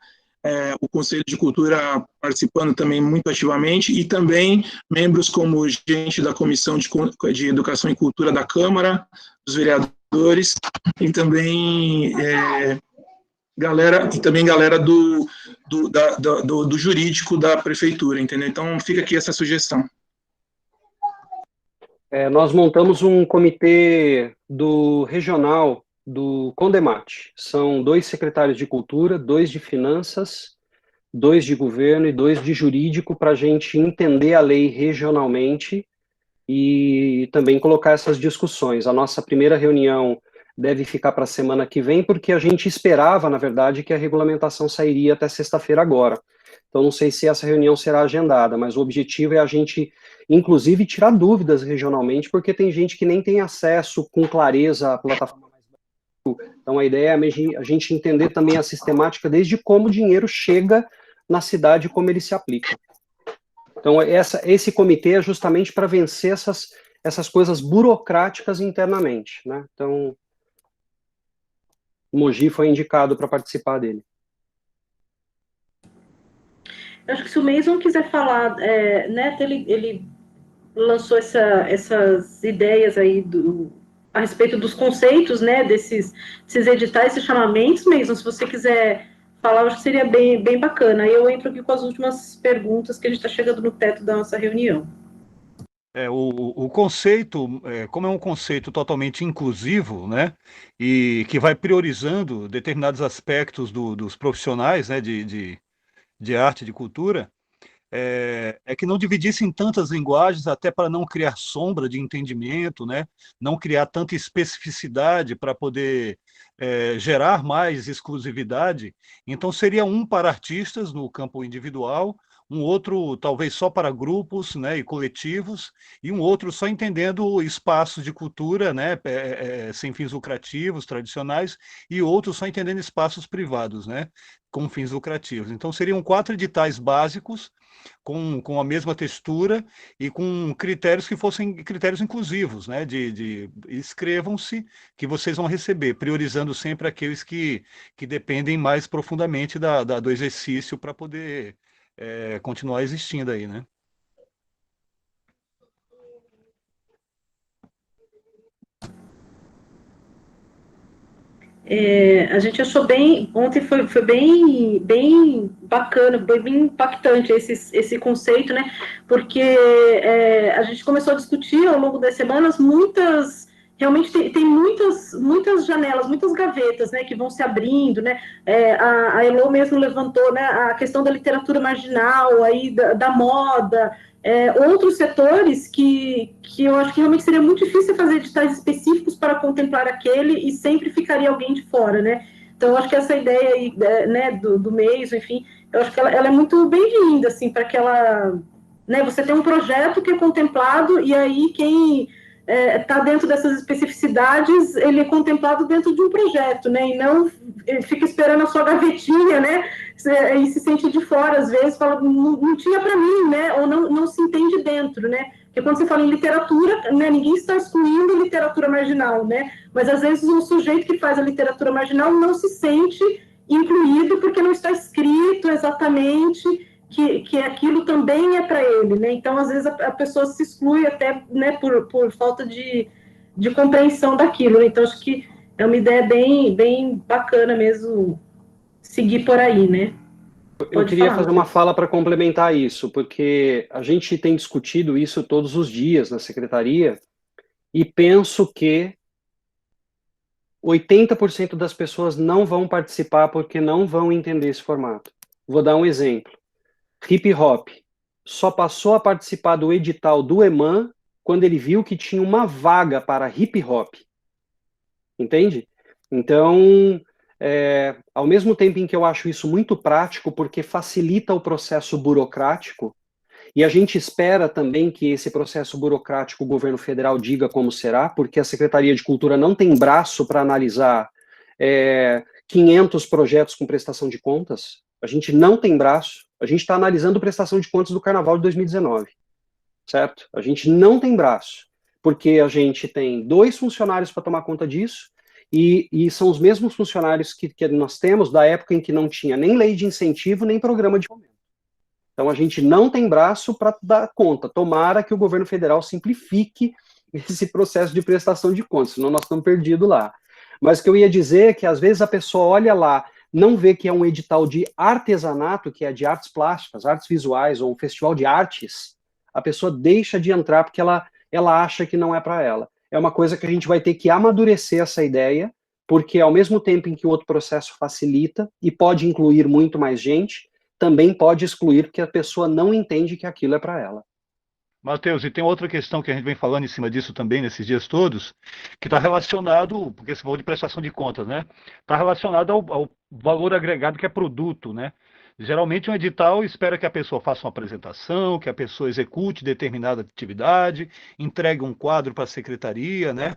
o Conselho de Cultura participando também muito ativamente, e também membros como gente da Comissão de Educação e Cultura da Câmara, dos vereadores, e também galera do jurídico da prefeitura, entendeu? Então fica aqui essa sugestão. Nós montamos um comitê do regional do Condemate. São 2 secretários de cultura, 2 de finanças, 2 de governo e 2 de jurídico, para a gente entender a lei regionalmente e também colocar essas discussões. A nossa primeira reunião deve ficar para a semana que vem, porque a gente esperava, na verdade, que a regulamentação sairia até sexta-feira agora. Então, não sei se essa reunião será agendada, mas o objetivo é a gente, inclusive, tirar dúvidas regionalmente, porque tem gente que nem tem acesso com clareza à plataforma. Então, a ideia é a gente entender também a sistemática desde como o dinheiro chega na cidade e como ele se aplica. Então, esse comitê é justamente para vencer essas coisas burocráticas internamente, né? Então, o Mogi foi indicado para participar dele. Eu acho que se o Mason quiser falar, né, ele lançou essas ideias aí a respeito dos conceitos, né, desses editais, esses chamamentos, Mason, se você quiser falar, eu acho que seria bem, bem bacana. Aí eu entro aqui com as últimas perguntas, que a gente está chegando no teto da nossa reunião. O conceito, como é um conceito totalmente inclusivo, né, e que vai priorizando determinados aspectos dos profissionais, né, de arte, de cultura, é que não dividisse em tantas linguagens, até para não criar sombra de entendimento, né, não criar tanta especificidade para poder gerar mais exclusividade. Então, seria um para artistas no campo individual, um outro talvez só para grupos, né, e coletivos, e um outro só entendendo espaços de cultura, né, sem fins lucrativos, tradicionais, e outro só entendendo espaços privados, né, com fins lucrativos. Então, seriam 4 editais básicos, com a mesma textura e com critérios que fossem critérios inclusivos, né, inscrevam-se que vocês vão receber, priorizando sempre aqueles que dependem mais profundamente do exercício para poder continuar existindo aí, né? A gente achou ontem foi bem bacana, bem impactante esse conceito, né? Porque a gente começou a discutir ao longo das semanas realmente tem muitas janelas, muitas gavetas, né, que vão se abrindo, né? A Elo mesmo levantou, né, a questão da literatura marginal, aí da moda, outros setores que eu acho que realmente seria muito difícil fazer editais específicos para contemplar aquele e sempre ficaria alguém de fora, né? Então, eu acho que essa ideia aí, né, do Mason, enfim, eu acho que ela é muito bem-vinda, assim, para que ela, né, você tem um projeto que é contemplado e aí quem está dentro dessas especificidades, ele é contemplado dentro de um projeto, né, e não fica esperando a sua gavetinha, né, e se sente de fora, às vezes, fala, não tinha para mim, né, ou não se entende dentro, né, porque quando você fala em literatura, né, ninguém está excluindo literatura marginal, né, mas às vezes o sujeito que faz a literatura marginal não se sente incluído porque não está escrito exatamente que aquilo também é para ele, né? Então, às vezes, a pessoa se exclui até, né, por falta de compreensão daquilo, né? Então, acho que é uma ideia bem bacana mesmo seguir por aí, né? Eu queria fazer uma fala para complementar isso, porque a gente tem discutido isso todos os dias na secretaria e penso que 80% das pessoas não vão participar porque não vão entender esse formato. Vou dar um exemplo. Hip Hop só passou a participar do edital do EMAN quando ele viu que tinha uma vaga para hip hop. Entende? Então, ao mesmo tempo em que eu acho isso muito prático, porque facilita o processo burocrático, e a gente espera também que esse processo burocrático o governo federal diga como será, porque a Secretaria de Cultura não tem braço para analisar 500 projetos com prestação de contas. A gente não tem braço. A gente está analisando prestação de contas do Carnaval de 2019, certo? A gente não tem braço, porque a gente tem 2 funcionários para tomar conta disso, e são os mesmos funcionários que nós temos da época em que não tinha nem lei de incentivo, nem programa de fomento. Então, a gente não tem braço para dar conta. Tomara que o governo federal simplifique esse processo de prestação de contas, senão nós estamos perdidos lá. Mas o que eu ia dizer é que, às vezes, a pessoa olha lá, não vê que é um edital de artesanato, que é de artes plásticas, artes visuais, ou um festival de artes, a pessoa deixa de entrar porque ela acha que não é para ela. É uma coisa que a gente vai ter que amadurecer essa ideia, porque ao mesmo tempo em que o outro processo facilita e pode incluir muito mais gente, também pode excluir porque a pessoa não entende que aquilo é para ela. Matheus, e tem outra questão que a gente vem falando em cima disso também nesses dias todos, que está relacionado, porque você falou de prestação de contas, né? Está relacionado ao valor agregado que é produto, né? Geralmente um edital espera que a pessoa faça uma apresentação, que a pessoa execute determinada atividade, entregue um quadro para a secretaria, né?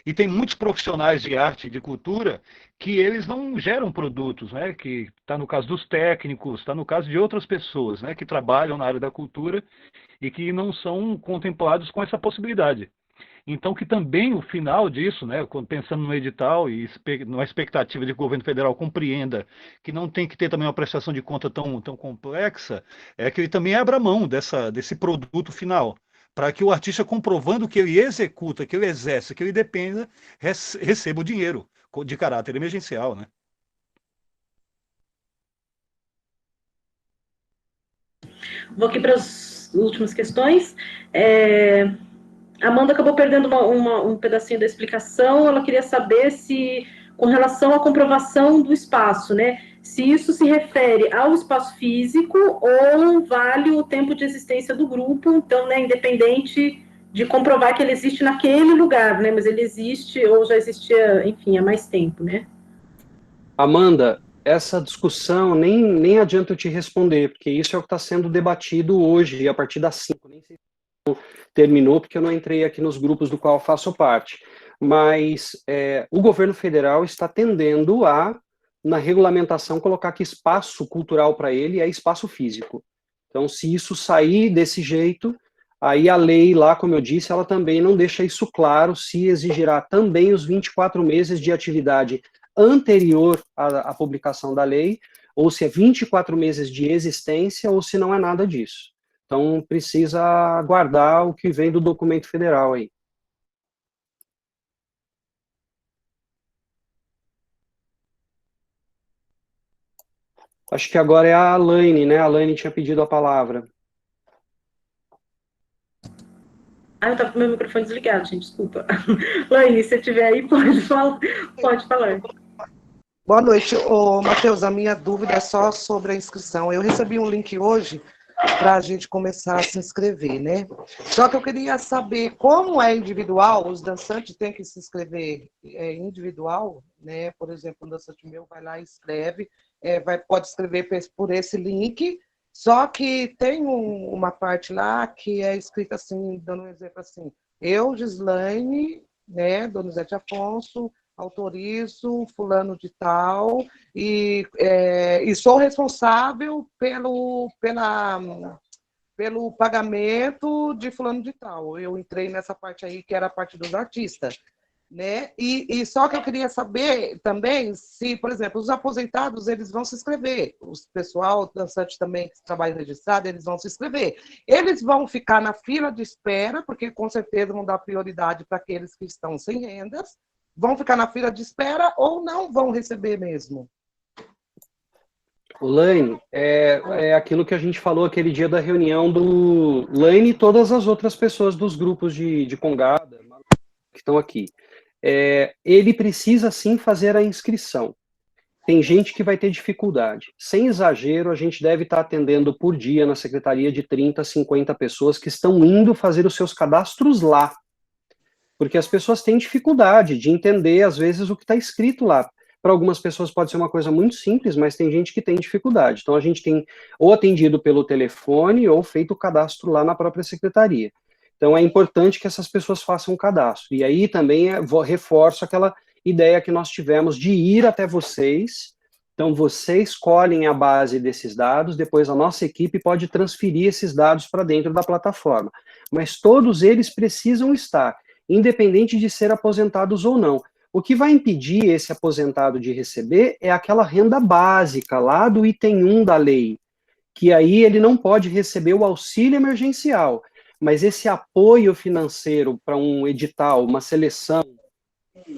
E tem muitos profissionais de arte e de cultura que eles não geram produtos, né? Que está no caso dos técnicos, está no caso de outras pessoas, né? Que trabalham na área da cultura e que não são contemplados com essa possibilidade. Então, que também o final disso, né, pensando no edital e numa expectativa de que o governo federal compreenda que não tem que ter também uma prestação de conta tão complexa, é que ele também abra mão desse produto final, para que o artista, comprovando que ele executa, que ele exerce, que ele dependa, receba o dinheiro de caráter emergencial, né? Vou aqui para as últimas questões. A Amanda acabou perdendo um pedacinho da explicação. Ela queria saber se, com relação à comprovação do espaço, né, se isso se refere ao espaço físico ou vale o tempo de existência do grupo, então, né, independente de comprovar que ele existe naquele lugar, né, mas ele existe ou já existia, enfim, há mais tempo, né? Amanda, essa discussão nem adianta eu te responder, porque isso é o que está sendo debatido hoje, a partir das 5, nem sei se terminou, porque eu não entrei aqui nos grupos do qual eu faço parte, mas o governo federal está tendendo a, na regulamentação, colocar que espaço cultural para ele é espaço físico. Então, se isso sair desse jeito, aí a lei lá, como eu disse, ela também não deixa isso claro, se exigirá também os 24 meses de atividade anterior à publicação da lei, ou se é 24 meses de existência, ou se não é nada disso. Então, precisa aguardar o que vem do documento federal aí. Acho que agora é a Alaine, né? A Alaine tinha pedido a palavra. Eu estava com meu microfone desligado, gente, desculpa. Alaine, se você estiver aí, pode falar. Boa noite, Matheus. A minha dúvida é só sobre a inscrição. Eu recebi um link hoje para a gente começar a se inscrever, né? Só que eu queria saber como é individual, os dançantes têm que se inscrever individual, né? Por exemplo, um dançante meu vai lá e escreve, pode escrever por esse link, só que tem uma parte lá que é escrita assim, dando um exemplo assim, eu, Gislaine, né, Donizete Afonso, autorizo fulano de tal e sou responsável pelo pagamento de fulano de tal. Eu entrei nessa parte aí, que era a parte dos artistas, né? E só que eu queria saber também se, por exemplo, os aposentados, eles vão se inscrever. Os pessoal, dançante também que trabalha registrado, eles vão se inscrever. Eles vão ficar na fila de espera, porque com certeza vão dar prioridade para aqueles que estão sem rendas, vão ficar na fila de espera ou não vão receber mesmo? Laine, é aquilo que a gente falou aquele dia da reunião do Laine e todas as outras pessoas dos grupos de Congada que estão aqui. Ele precisa sim fazer a inscrição. Tem gente que vai ter dificuldade. Sem exagero, a gente deve estar atendendo por dia na secretaria de 30, 50 pessoas que estão indo fazer os seus cadastros lá. Porque as pessoas têm dificuldade de entender, às vezes, o que está escrito lá. Para algumas pessoas pode ser uma coisa muito simples, mas tem gente que tem dificuldade. Então, a gente tem ou atendido pelo telefone ou feito o cadastro lá na própria secretaria. Então, é importante que essas pessoas façam o cadastro. E aí também reforço aquela ideia que nós tivemos de ir até vocês. Então, vocês escolhem a base desses dados, depois a nossa equipe pode transferir esses dados para dentro da plataforma. Mas todos eles precisam estar, independente de ser aposentados ou não. O que vai impedir esse aposentado de receber é aquela renda básica lá do item 1 da lei, que aí ele não pode receber o auxílio emergencial, mas esse apoio financeiro para um edital, uma seleção,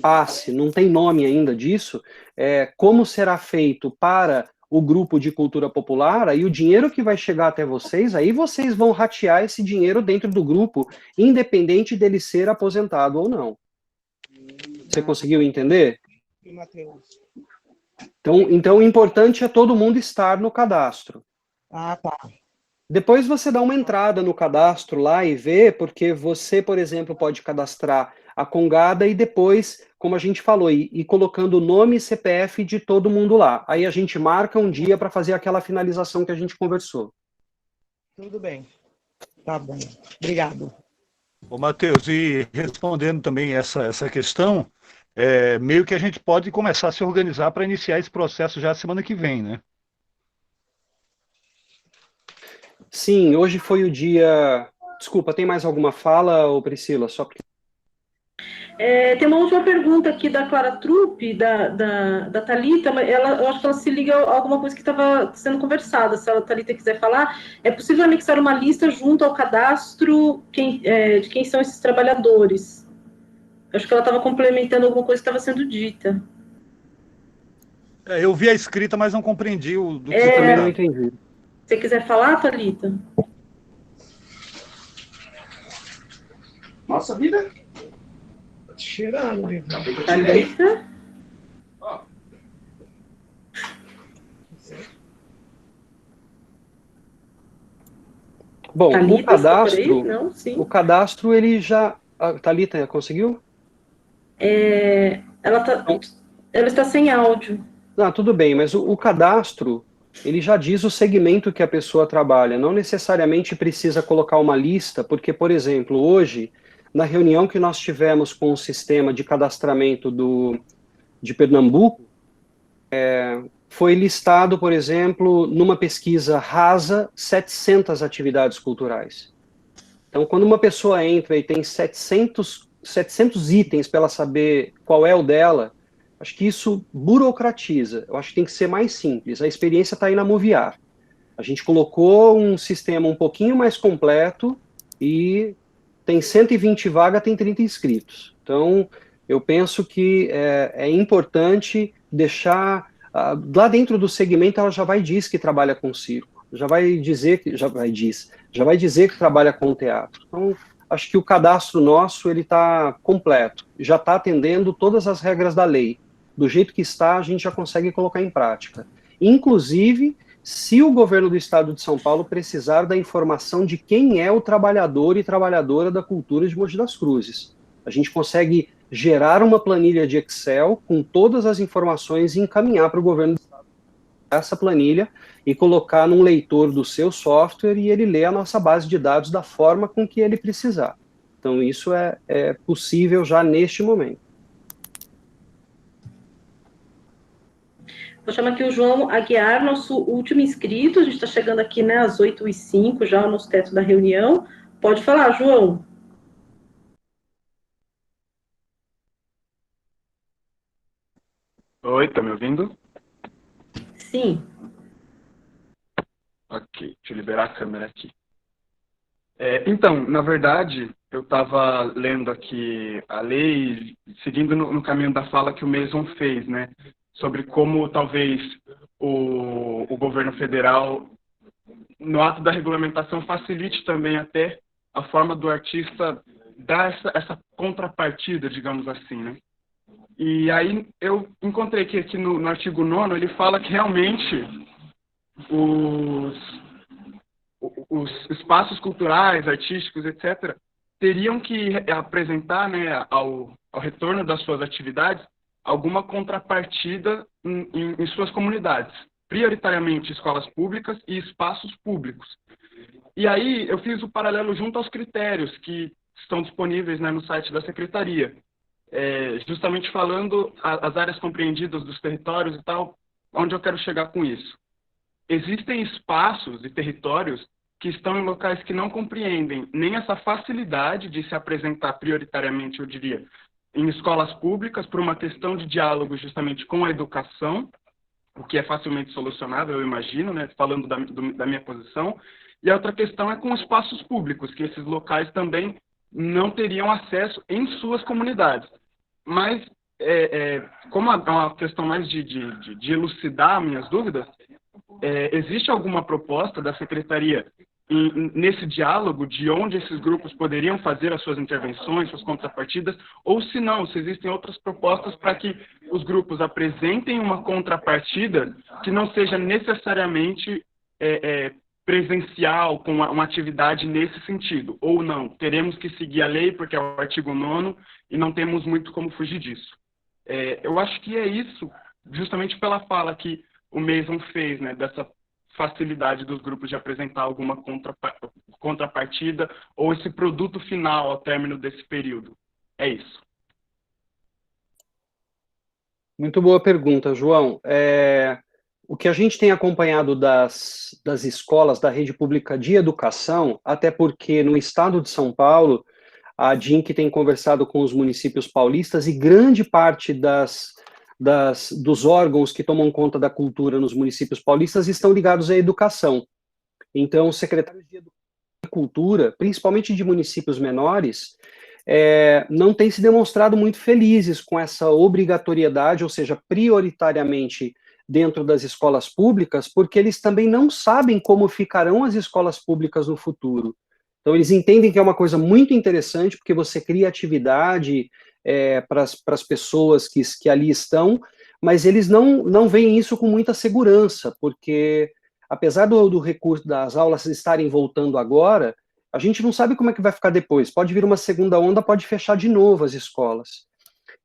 passe, não tem nome ainda disso, como será feito para o grupo de cultura popular, aí o dinheiro que vai chegar até vocês, aí vocês vão ratear esse dinheiro dentro do grupo, independente dele ser aposentado ou não. Você conseguiu entender? Então o importante é todo mundo estar no cadastro. Ah, tá. Depois você dá uma entrada no cadastro lá e vê, porque você, por exemplo, pode cadastrar a Congada e depois, como a gente falou, ir colocando o nome e CPF de todo mundo lá. Aí a gente marca um dia para fazer aquela finalização que a gente conversou. Tudo bem. Tá bom. Obrigado. Ô, Matheus, e respondendo também essa questão, meio que a gente pode começar a se organizar para iniciar esse processo já semana que vem, né? Sim, hoje foi o dia... Desculpa, tem mais alguma fala, ô Priscila? Só porque... Tem uma última pergunta aqui da Clara Trupp, da Thalita, mas eu acho que ela se liga a alguma coisa que estava sendo conversada. Se a Thalita quiser falar, é possível anexar uma lista junto ao cadastro de quem são esses trabalhadores? Eu acho que ela estava complementando alguma coisa que estava sendo dita. Eu vi a escrita, mas não compreendi do que Eu também não entendi. Se você quiser falar, Thalita? Nossa vida. Cheirando, Thalita? Bom, Thalita, o cadastro, ele já... A Thalita, conseguiu? Ela está sem áudio. Tudo bem, mas o cadastro, ele já diz o segmento que a pessoa trabalha. Não necessariamente precisa colocar uma lista, porque, por exemplo, hoje, na reunião que nós tivemos com o sistema de cadastramento de Pernambuco, foi listado, por exemplo, numa pesquisa rasa, 700 atividades culturais. Então, quando uma pessoa entra e tem 700 itens para ela saber qual é o dela, acho que isso burocratiza. Eu acho que tem que ser mais simples. A experiência está aí na Moviar. A gente colocou um sistema um pouquinho mais completo e tem 120 vagas, tem 30 inscritos. Então, eu penso que é importante deixar... lá dentro do segmento, ela já vai dizer que trabalha com circo. Já vai dizer que trabalha com teatro. Então, acho que o cadastro nosso ele está completo. Já está atendendo todas as regras da lei. Do jeito que está, a gente já consegue colocar em prática. Inclusive, se o governo do estado de São Paulo precisar da informação de quem é o trabalhador e trabalhadora da cultura de Mogi das Cruzes. A gente consegue gerar uma planilha de Excel com todas as informações e encaminhar para o governo do estado essa planilha e colocar num leitor do seu software e ele lê a nossa base de dados da forma com que ele precisar. Então, isso é possível já neste momento. Vou chamar aqui o João Aguiar, nosso último inscrito. A gente está chegando aqui, né, às 8h05, já no teto da reunião. Pode falar, João. Oi, tá me ouvindo? Sim. Ok, deixa eu liberar a câmera aqui. Então, na verdade, eu estava lendo aqui a lei, seguindo no caminho da fala que o Mason fez, né? Sobre como talvez o governo federal, no ato da regulamentação, facilite também até a forma do artista dar essa contrapartida, digamos assim, né? E aí eu encontrei que aqui no artigo 9º ele fala que realmente os espaços culturais, artísticos, etc., teriam que apresentar, né, ao retorno das suas atividades alguma contrapartida em suas comunidades, prioritariamente escolas públicas e espaços públicos. E aí eu fiz o paralelo junto aos critérios que estão disponíveis, né, no site da Secretaria, justamente falando as áreas compreendidas dos territórios e tal, onde eu quero chegar com isso. Existem espaços e territórios que estão em locais que não compreendem nem essa facilidade de se apresentar prioritariamente, eu diria, em escolas públicas por uma questão de diálogo justamente com a educação, o que é facilmente solucionável, eu imagino, né, falando da minha posição. E a outra questão é com espaços públicos, que esses locais também não teriam acesso em suas comunidades. Mas, como é uma questão mais de elucidar minhas dúvidas, existe alguma proposta da Secretaria nesse diálogo de onde esses grupos poderiam fazer as suas intervenções, suas contrapartidas, ou se não, se existem outras propostas para que os grupos apresentem uma contrapartida que não seja necessariamente presencial, com uma atividade nesse sentido, ou não, teremos que seguir a lei porque é o artigo 9º e não temos muito como fugir disso. Eu acho que é isso, justamente pela fala que o Mason fez, né, dessa facilidade dos grupos de apresentar alguma contrapartida ou esse produto final ao término desse período. É isso. Muito boa pergunta, João. O que a gente tem acompanhado das escolas da rede pública de educação, até porque no estado de São Paulo, a DINC tem conversado com os municípios paulistas e grande parte dos órgãos que tomam conta da cultura nos municípios paulistas estão ligados à educação. Então, os secretários de Educação e Cultura, principalmente de municípios menores, não têm se demonstrado muito felizes com essa obrigatoriedade, ou seja, prioritariamente dentro das escolas públicas, porque eles também não sabem como ficarão as escolas públicas no futuro. Então, eles entendem que é uma coisa muito interessante, porque você cria atividade para as pessoas que ali estão, mas eles não veem isso com muita segurança, porque, apesar do recurso das aulas estarem voltando agora, a gente não sabe como é que vai ficar depois. Pode vir uma segunda onda, pode fechar de novo as escolas.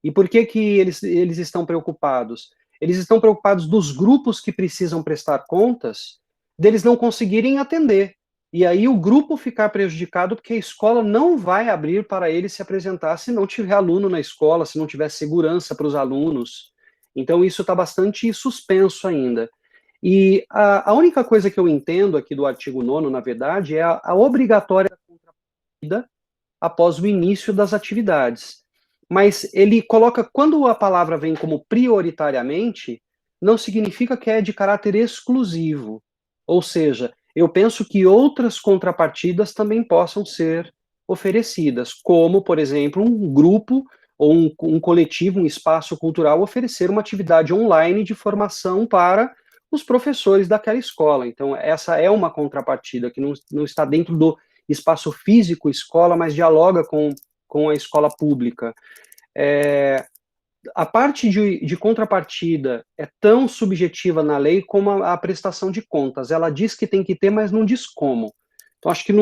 E por que eles estão preocupados? Eles estão preocupados dos grupos que precisam prestar contas, deles não conseguirem atender. E aí o grupo ficar prejudicado porque a escola não vai abrir para ele se apresentar se não tiver aluno na escola, se não tiver segurança para os alunos. Então isso está bastante suspenso ainda. E a única coisa que eu entendo aqui do artigo 9º, na verdade, é a obrigatória contrapartida após o início das atividades. Mas ele coloca, quando a palavra vem como prioritariamente, não significa que é de caráter exclusivo. Ou seja, eu penso que outras contrapartidas também possam ser oferecidas, como, por exemplo, um grupo ou um coletivo, um espaço cultural, oferecer uma atividade online de formação para os professores daquela escola. Então, essa é uma contrapartida que não está dentro do espaço físico escola, mas dialoga com a escola pública. A parte de contrapartida é tão subjetiva na lei como a prestação de contas. Ela diz que tem que ter, mas não diz como. Então, acho que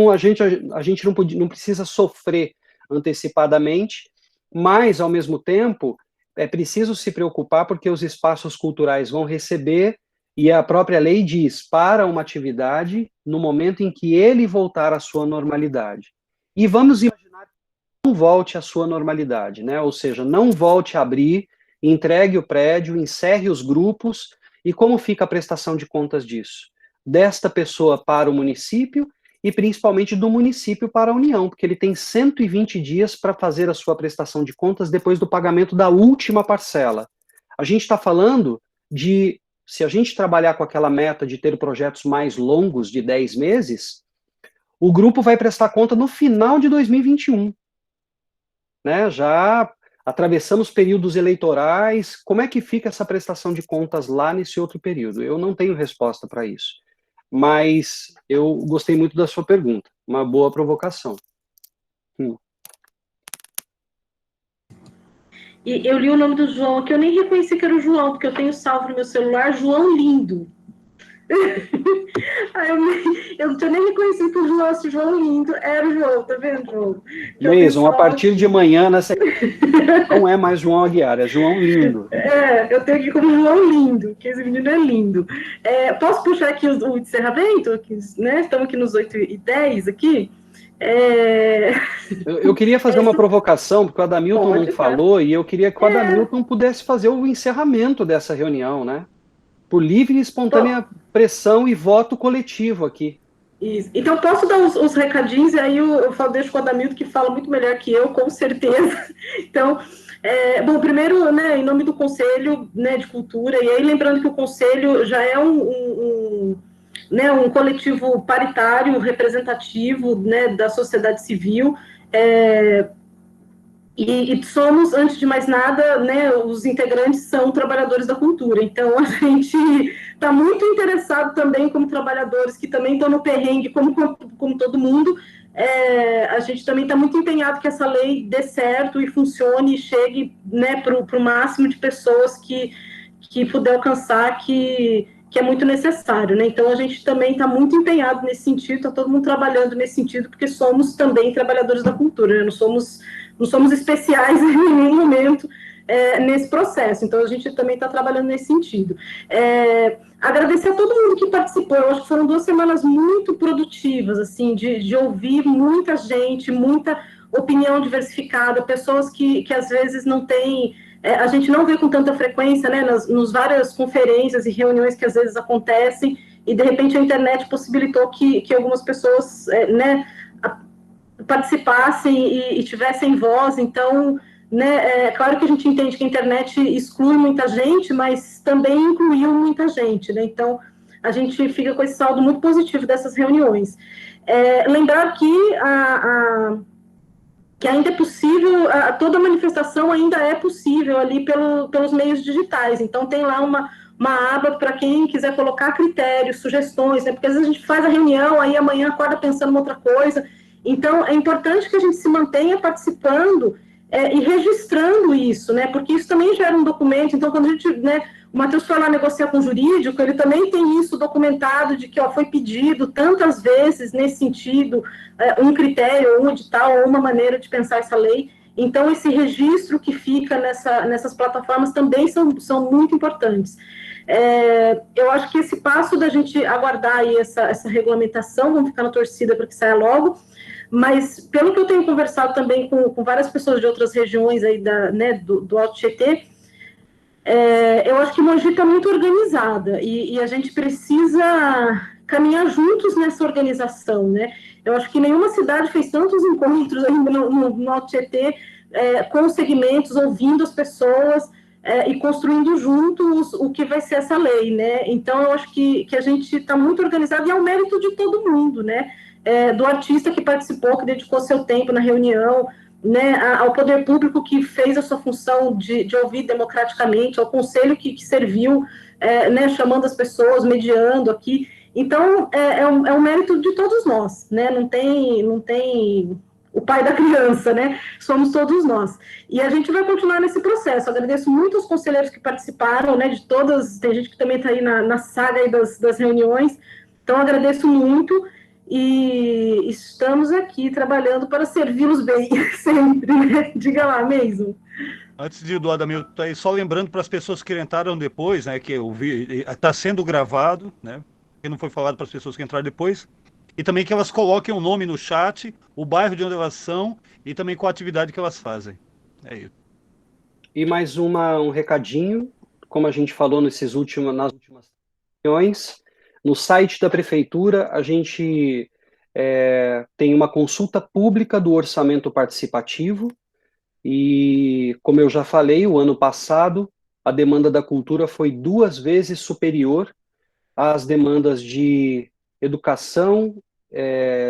a gente não precisa sofrer antecipadamente, mas, ao mesmo tempo, é preciso se preocupar porque os espaços culturais vão receber, e a própria lei diz, para uma atividade, no momento em que ele voltar à sua normalidade. E vamos imaginar que não volte à sua normalidade, né? Ou seja, não volte a abrir, entregue o prédio, encerre os grupos, e como fica a prestação de contas disso? Desta pessoa para o município, e principalmente do município para a União, porque ele tem 120 dias para fazer a sua prestação de contas depois do pagamento da última parcela. A gente está falando de, se a gente trabalhar com aquela meta de ter projetos mais longos, de 10 meses, o grupo vai prestar conta no final de 2021. Né? Já atravessamos períodos eleitorais, como é que fica essa prestação de contas lá nesse outro período? Eu não tenho resposta para isso. Mas eu gostei muito da sua pergunta, uma boa provocação. E eu li o nome do João aqui, eu nem reconheci que era o João, porque eu tenho salvo no meu celular, João Lindo. Eu não tinha nem reconhecido que o João, esse João Lindo era o João, tá vendo, João? Mason, a partir de amanhã, não é mais João Aguiar, é João Lindo. Eu tenho aqui como João Lindo, que esse menino é lindo. Posso puxar aqui o encerramento? Né? Estamos aqui nos 8h10 aqui. Eu queria fazer uma provocação, porque o Adamilton não falou, e eu queria que o Adamilton pudesse fazer o encerramento dessa reunião, né? Por livre e espontânea pressão e voto coletivo aqui. Isso. Então, posso dar os recadinhos, e aí eu deixo com o Adamilton, que fala muito melhor que eu, com certeza. Então, Bom, primeiro, né, em nome do Conselho, né, de Cultura, e aí lembrando que o Conselho já é um coletivo paritário, representativo, né, da sociedade civil, e somos, antes de mais nada, né, os integrantes são trabalhadores da cultura, então a gente está muito interessado também como trabalhadores que também estão no perrengue, como todo mundo. A gente também está muito empenhado que essa lei dê certo e funcione e chegue, né, para o máximo de pessoas que puder alcançar, que é muito necessário, né? Então a gente também está muito empenhado nesse sentido, está todo mundo trabalhando nesse sentido, porque somos também trabalhadores da cultura, né? Não somos especiais em nenhum momento nesse processo, então a gente também está trabalhando nesse sentido. Agradecer a todo mundo que participou, eu acho que foram 2 semanas muito produtivas, assim, de ouvir muita gente, muita opinião diversificada, pessoas que às vezes não têm, a gente não vê com tanta frequência, né, nas várias conferências e reuniões que às vezes acontecem, e de repente a internet possibilitou que algumas pessoas, né, participassem e tivessem voz. Então, né, claro que a gente entende que a internet exclui muita gente, mas também incluiu muita gente, né? Então, a gente fica com esse saldo muito positivo dessas reuniões. Lembrar que ainda é possível, toda manifestação ainda é possível ali pelos meios digitais, então tem lá uma aba para quem quiser colocar critérios, sugestões, né? Porque às vezes a gente faz a reunião, aí amanhã acorda pensando em outra coisa. Então, é importante que a gente se mantenha participando e registrando isso, né? Porque isso também gera um documento. Então, quando a gente, né, o Matheus foi lá negociar com o jurídico, ele também tem isso documentado, de que foi pedido tantas vezes nesse sentido, um critério, um edital, ou uma maneira de pensar essa lei. Então, esse registro que fica nessas plataformas também são muito importantes. Eu acho que esse passo da gente aguardar aí essa regulamentação, vamos ficar na torcida para que saia logo, mas pelo que eu tenho conversado também com várias pessoas de outras regiões aí do Alto Tietê, eu acho que Mogi está muito organizada e a gente precisa caminhar juntos nessa organização, né? Eu acho que nenhuma cidade fez tantos encontros ainda no Alto Tietê, com os segmentos, ouvindo as pessoas e construindo juntos o que vai ser essa lei, né? Então, eu acho que a gente está muito organizado e é o mérito de todo mundo, né? Do artista que participou, que dedicou seu tempo na reunião, né, ao poder público que fez a sua função de ouvir democraticamente, ao conselho que serviu, né, chamando as pessoas, mediando aqui. Então, é um mérito de todos nós, né? Não tem o pai da criança, né? Somos todos nós. E a gente vai continuar nesse processo. Agradeço muito aos conselheiros que participaram, né, de todas, tem gente que também está aí na saga aí das reuniões, então agradeço muito. E estamos aqui trabalhando para servi-los bem, sempre, né? Diga lá, mesmo. Antes de do Adamilton aí, só lembrando para as pessoas que entraram depois, né, que eu vi, está sendo gravado, né, que não foi falado para as pessoas que entraram depois, e também que elas coloquem o nome no chat, o bairro de onde elas são e também com a atividade que elas fazem. É isso. E mais um recadinho, como a gente falou nas últimas reuniões, no site da prefeitura, a gente tem uma consulta pública do orçamento participativo e, como eu já falei, o ano passado, a demanda da cultura foi 2 vezes superior às demandas de educação,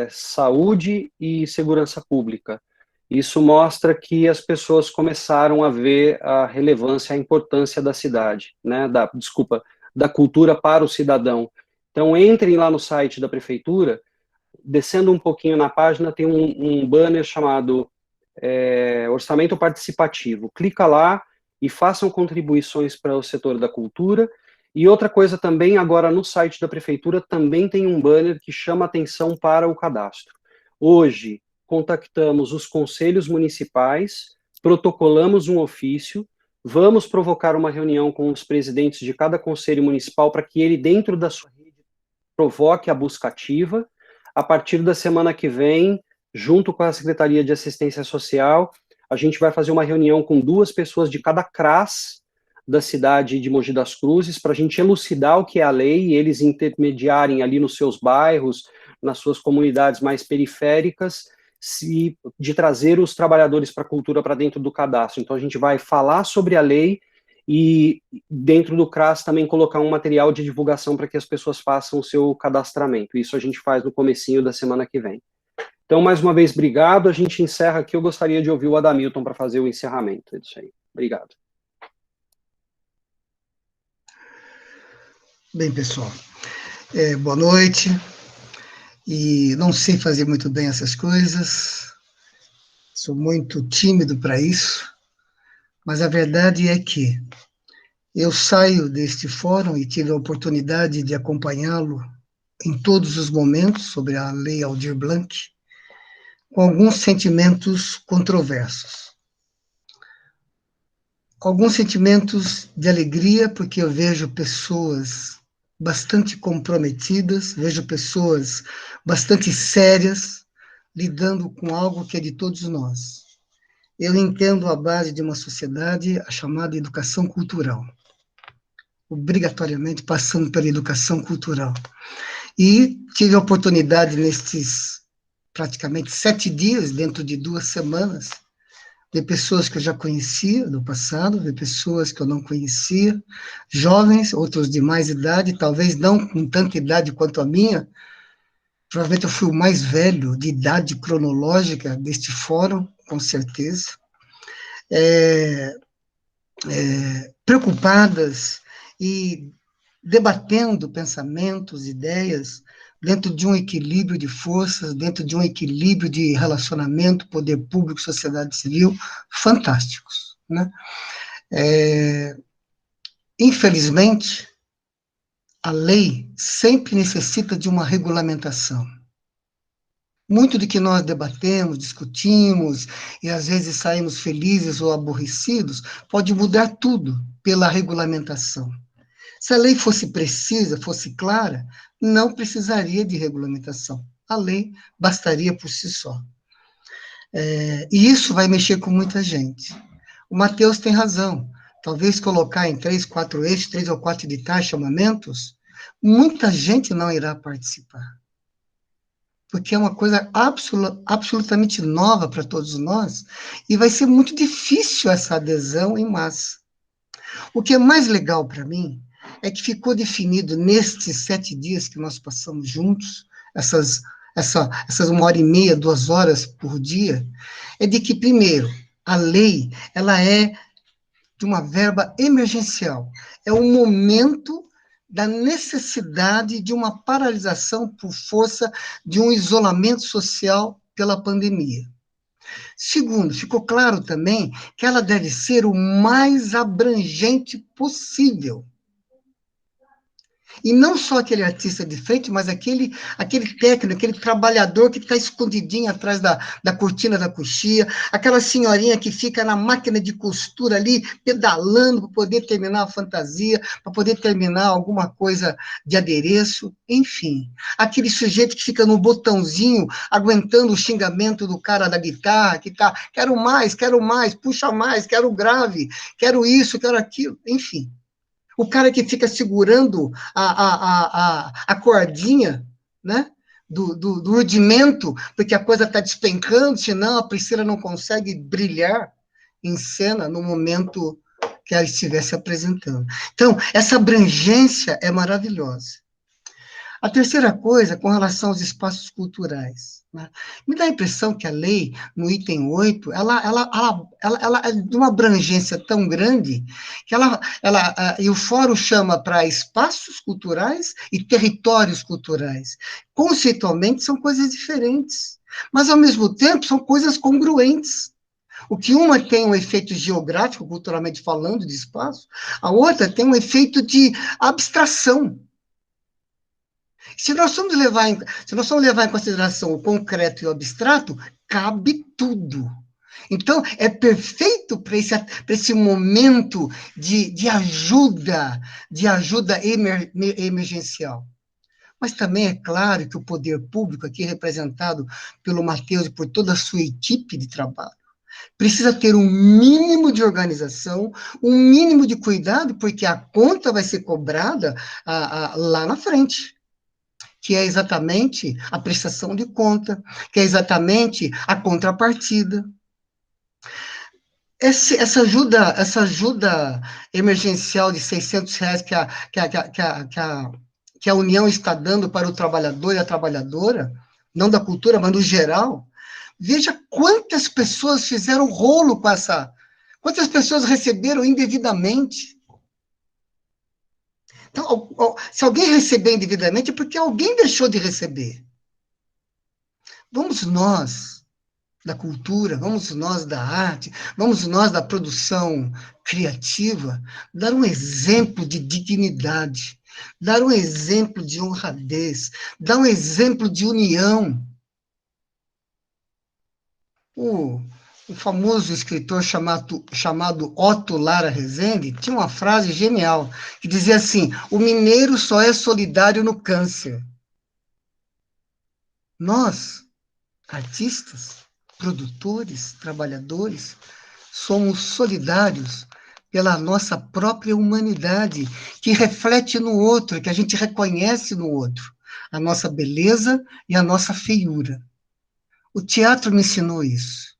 saúde e segurança pública. Isso mostra que as pessoas começaram a ver a relevância, a importância da cidade, né, da cultura para o cidadão. Então, entrem lá no site da prefeitura, descendo um pouquinho na página, tem um banner chamado Orçamento Participativo. Clica lá e façam contribuições para o setor da cultura. E outra coisa também, agora no site da prefeitura, também tem um banner que chama atenção para o cadastro. Hoje, contactamos os conselhos municipais, protocolamos um ofício, vamos provocar uma reunião com os presidentes de cada conselho municipal para que ele, dentro da sua rede, provoque a busca ativa. A partir da semana que vem, junto com a Secretaria de Assistência Social, a gente vai fazer uma reunião com 2 pessoas de cada CRAS da cidade de Mogi das Cruzes, para a gente elucidar o que é a lei e eles intermediarem ali nos seus bairros, nas suas comunidades mais periféricas, de trazer os trabalhadores para a cultura para dentro do cadastro. Então, a gente vai falar sobre a lei e, dentro do CRAS, também colocar um material de divulgação para que as pessoas façam o seu cadastramento. Isso a gente faz no comecinho da semana que vem. Então, mais uma vez, obrigado. A gente encerra aqui. Eu gostaria de ouvir o Adamilton para fazer o encerramento. É isso aí. Obrigado. Bem, pessoal, boa noite. E não sei fazer muito bem essas coisas. Sou muito tímido para isso. Mas a verdade é que eu saio deste fórum e tive a oportunidade de acompanhá-lo em todos os momentos sobre a Lei Aldir Blanc, com alguns sentimentos controversos. Alguns sentimentos de alegria, porque eu vejo pessoas bastante comprometidas, vejo pessoas bastante sérias, lidando com algo que é de todos nós. Eu entendo a base de uma sociedade, a chamada educação cultural, obrigatoriamente passando pela educação cultural. E tive a oportunidade, nestes praticamente 7 dias, dentro de 2 semanas, ver pessoas que eu já conhecia do passado, ver pessoas que eu não conhecia, jovens, outros de mais idade, talvez não com tanta idade quanto a minha, provavelmente eu fui o mais velho de idade cronológica deste fórum, com certeza, preocupadas e debatendo pensamentos, ideias, dentro de um equilíbrio de forças, dentro de um equilíbrio de relacionamento, poder público, sociedade civil, fantásticos, né? Infelizmente, a lei sempre necessita de uma regulamentação. Muito do que nós debatemos, discutimos, e às vezes saímos felizes ou aborrecidos, pode mudar tudo pela regulamentação. Se a lei fosse precisa, fosse clara, não precisaria de regulamentação. A lei bastaria por si só. E isso vai mexer com muita gente. O Matheus tem razão. Talvez colocar em 3, 4 eixos, 3 ou 4 editais, chamamentos, muita gente não irá participar. Porque é uma coisa absolutamente nova para todos nós, e vai ser muito difícil essa adesão em massa. O que é mais legal para mim é que ficou definido nestes 7 dias que nós passamos juntos, essas 1h30, 2 horas por dia, é de que, primeiro, a lei, ela é de uma verba emergencial, é um momento da necessidade de uma paralisação por força de um isolamento social pela pandemia. Segundo, ficou claro também que ela deve ser o mais abrangente possível. E não só aquele artista de frente, mas aquele técnico, aquele trabalhador que está escondidinho atrás da cortina da coxia, aquela senhorinha que fica na máquina de costura ali, pedalando para poder terminar a fantasia, para poder terminar alguma coisa de adereço, enfim. Aquele sujeito que fica no botãozinho, aguentando o xingamento do cara da guitarra, que tá, quero mais, puxa mais, quero grave, quero isso, quero aquilo, enfim. O cara que fica segurando a cordinha, né, do rudimento, porque a coisa está despencando, senão a Priscila não consegue brilhar em cena no momento que ela estivesse apresentando. Então, essa abrangência é maravilhosa. A terceira coisa, com relação aos espaços culturais, né? Me dá a impressão que a lei, no item 8, ela é de uma abrangência tão grande que e o fórum chama para espaços culturais e territórios culturais. Conceitualmente, são coisas diferentes, mas, ao mesmo tempo, são coisas congruentes. O que uma tem um efeito geográfico, culturalmente falando, de espaço, a outra tem um efeito de abstração. Se nós vamos levar em consideração o concreto e o abstrato, cabe tudo. Então, é perfeito para esse momento de ajuda emergencial. Mas também é claro que o poder público, aqui representado pelo Matheus e por toda a sua equipe de trabalho, precisa ter um mínimo de organização, um mínimo de cuidado, porque a conta vai ser cobrada lá na frente. que é exatamente a prestação de conta, que é exatamente a contrapartida. Essa ajuda emergencial de R$ 600 que a União está dando para o trabalhador e a trabalhadora, não da cultura, mas no geral, veja quantas pessoas fizeram rolo com essa, quantas pessoas receberam indevidamente. Então, se alguém receber indevidamente, é porque alguém deixou de receber. Vamos nós, da cultura, vamos nós da arte, vamos nós da produção criativa, dar um exemplo de dignidade, dar um exemplo de honradez, dar um exemplo de união. O famoso escritor chamado Otto Lara Rezende tinha uma frase genial, que dizia assim: o mineiro só é solidário no câncer. Nós, artistas, produtores, trabalhadores, somos solidários pela nossa própria humanidade, que reflete no outro, que a gente reconhece no outro, a nossa beleza e a nossa feiura. O teatro me ensinou isso,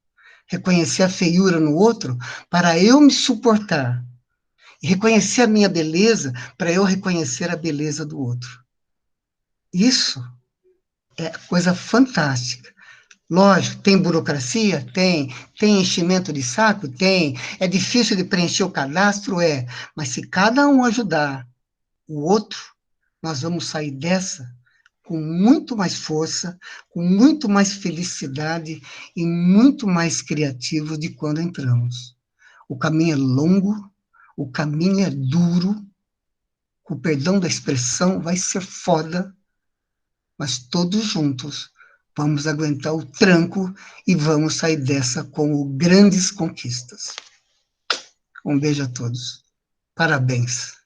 reconhecer a feiura no outro para eu me suportar, e reconhecer a minha beleza para eu reconhecer a beleza do outro. Isso é coisa fantástica. Lógico, tem burocracia? Tem enchimento de saco? Tem. É difícil de preencher o cadastro? É. Mas se cada um ajudar o outro, nós vamos sair dessa com muito mais força, com muito mais felicidade e muito mais criativos de quando entramos. O caminho é longo, o caminho é duro, com o perdão da expressão, vai ser foda, mas todos juntos vamos aguentar o tranco e vamos sair dessa com grandes conquistas. Um beijo a todos. Parabéns.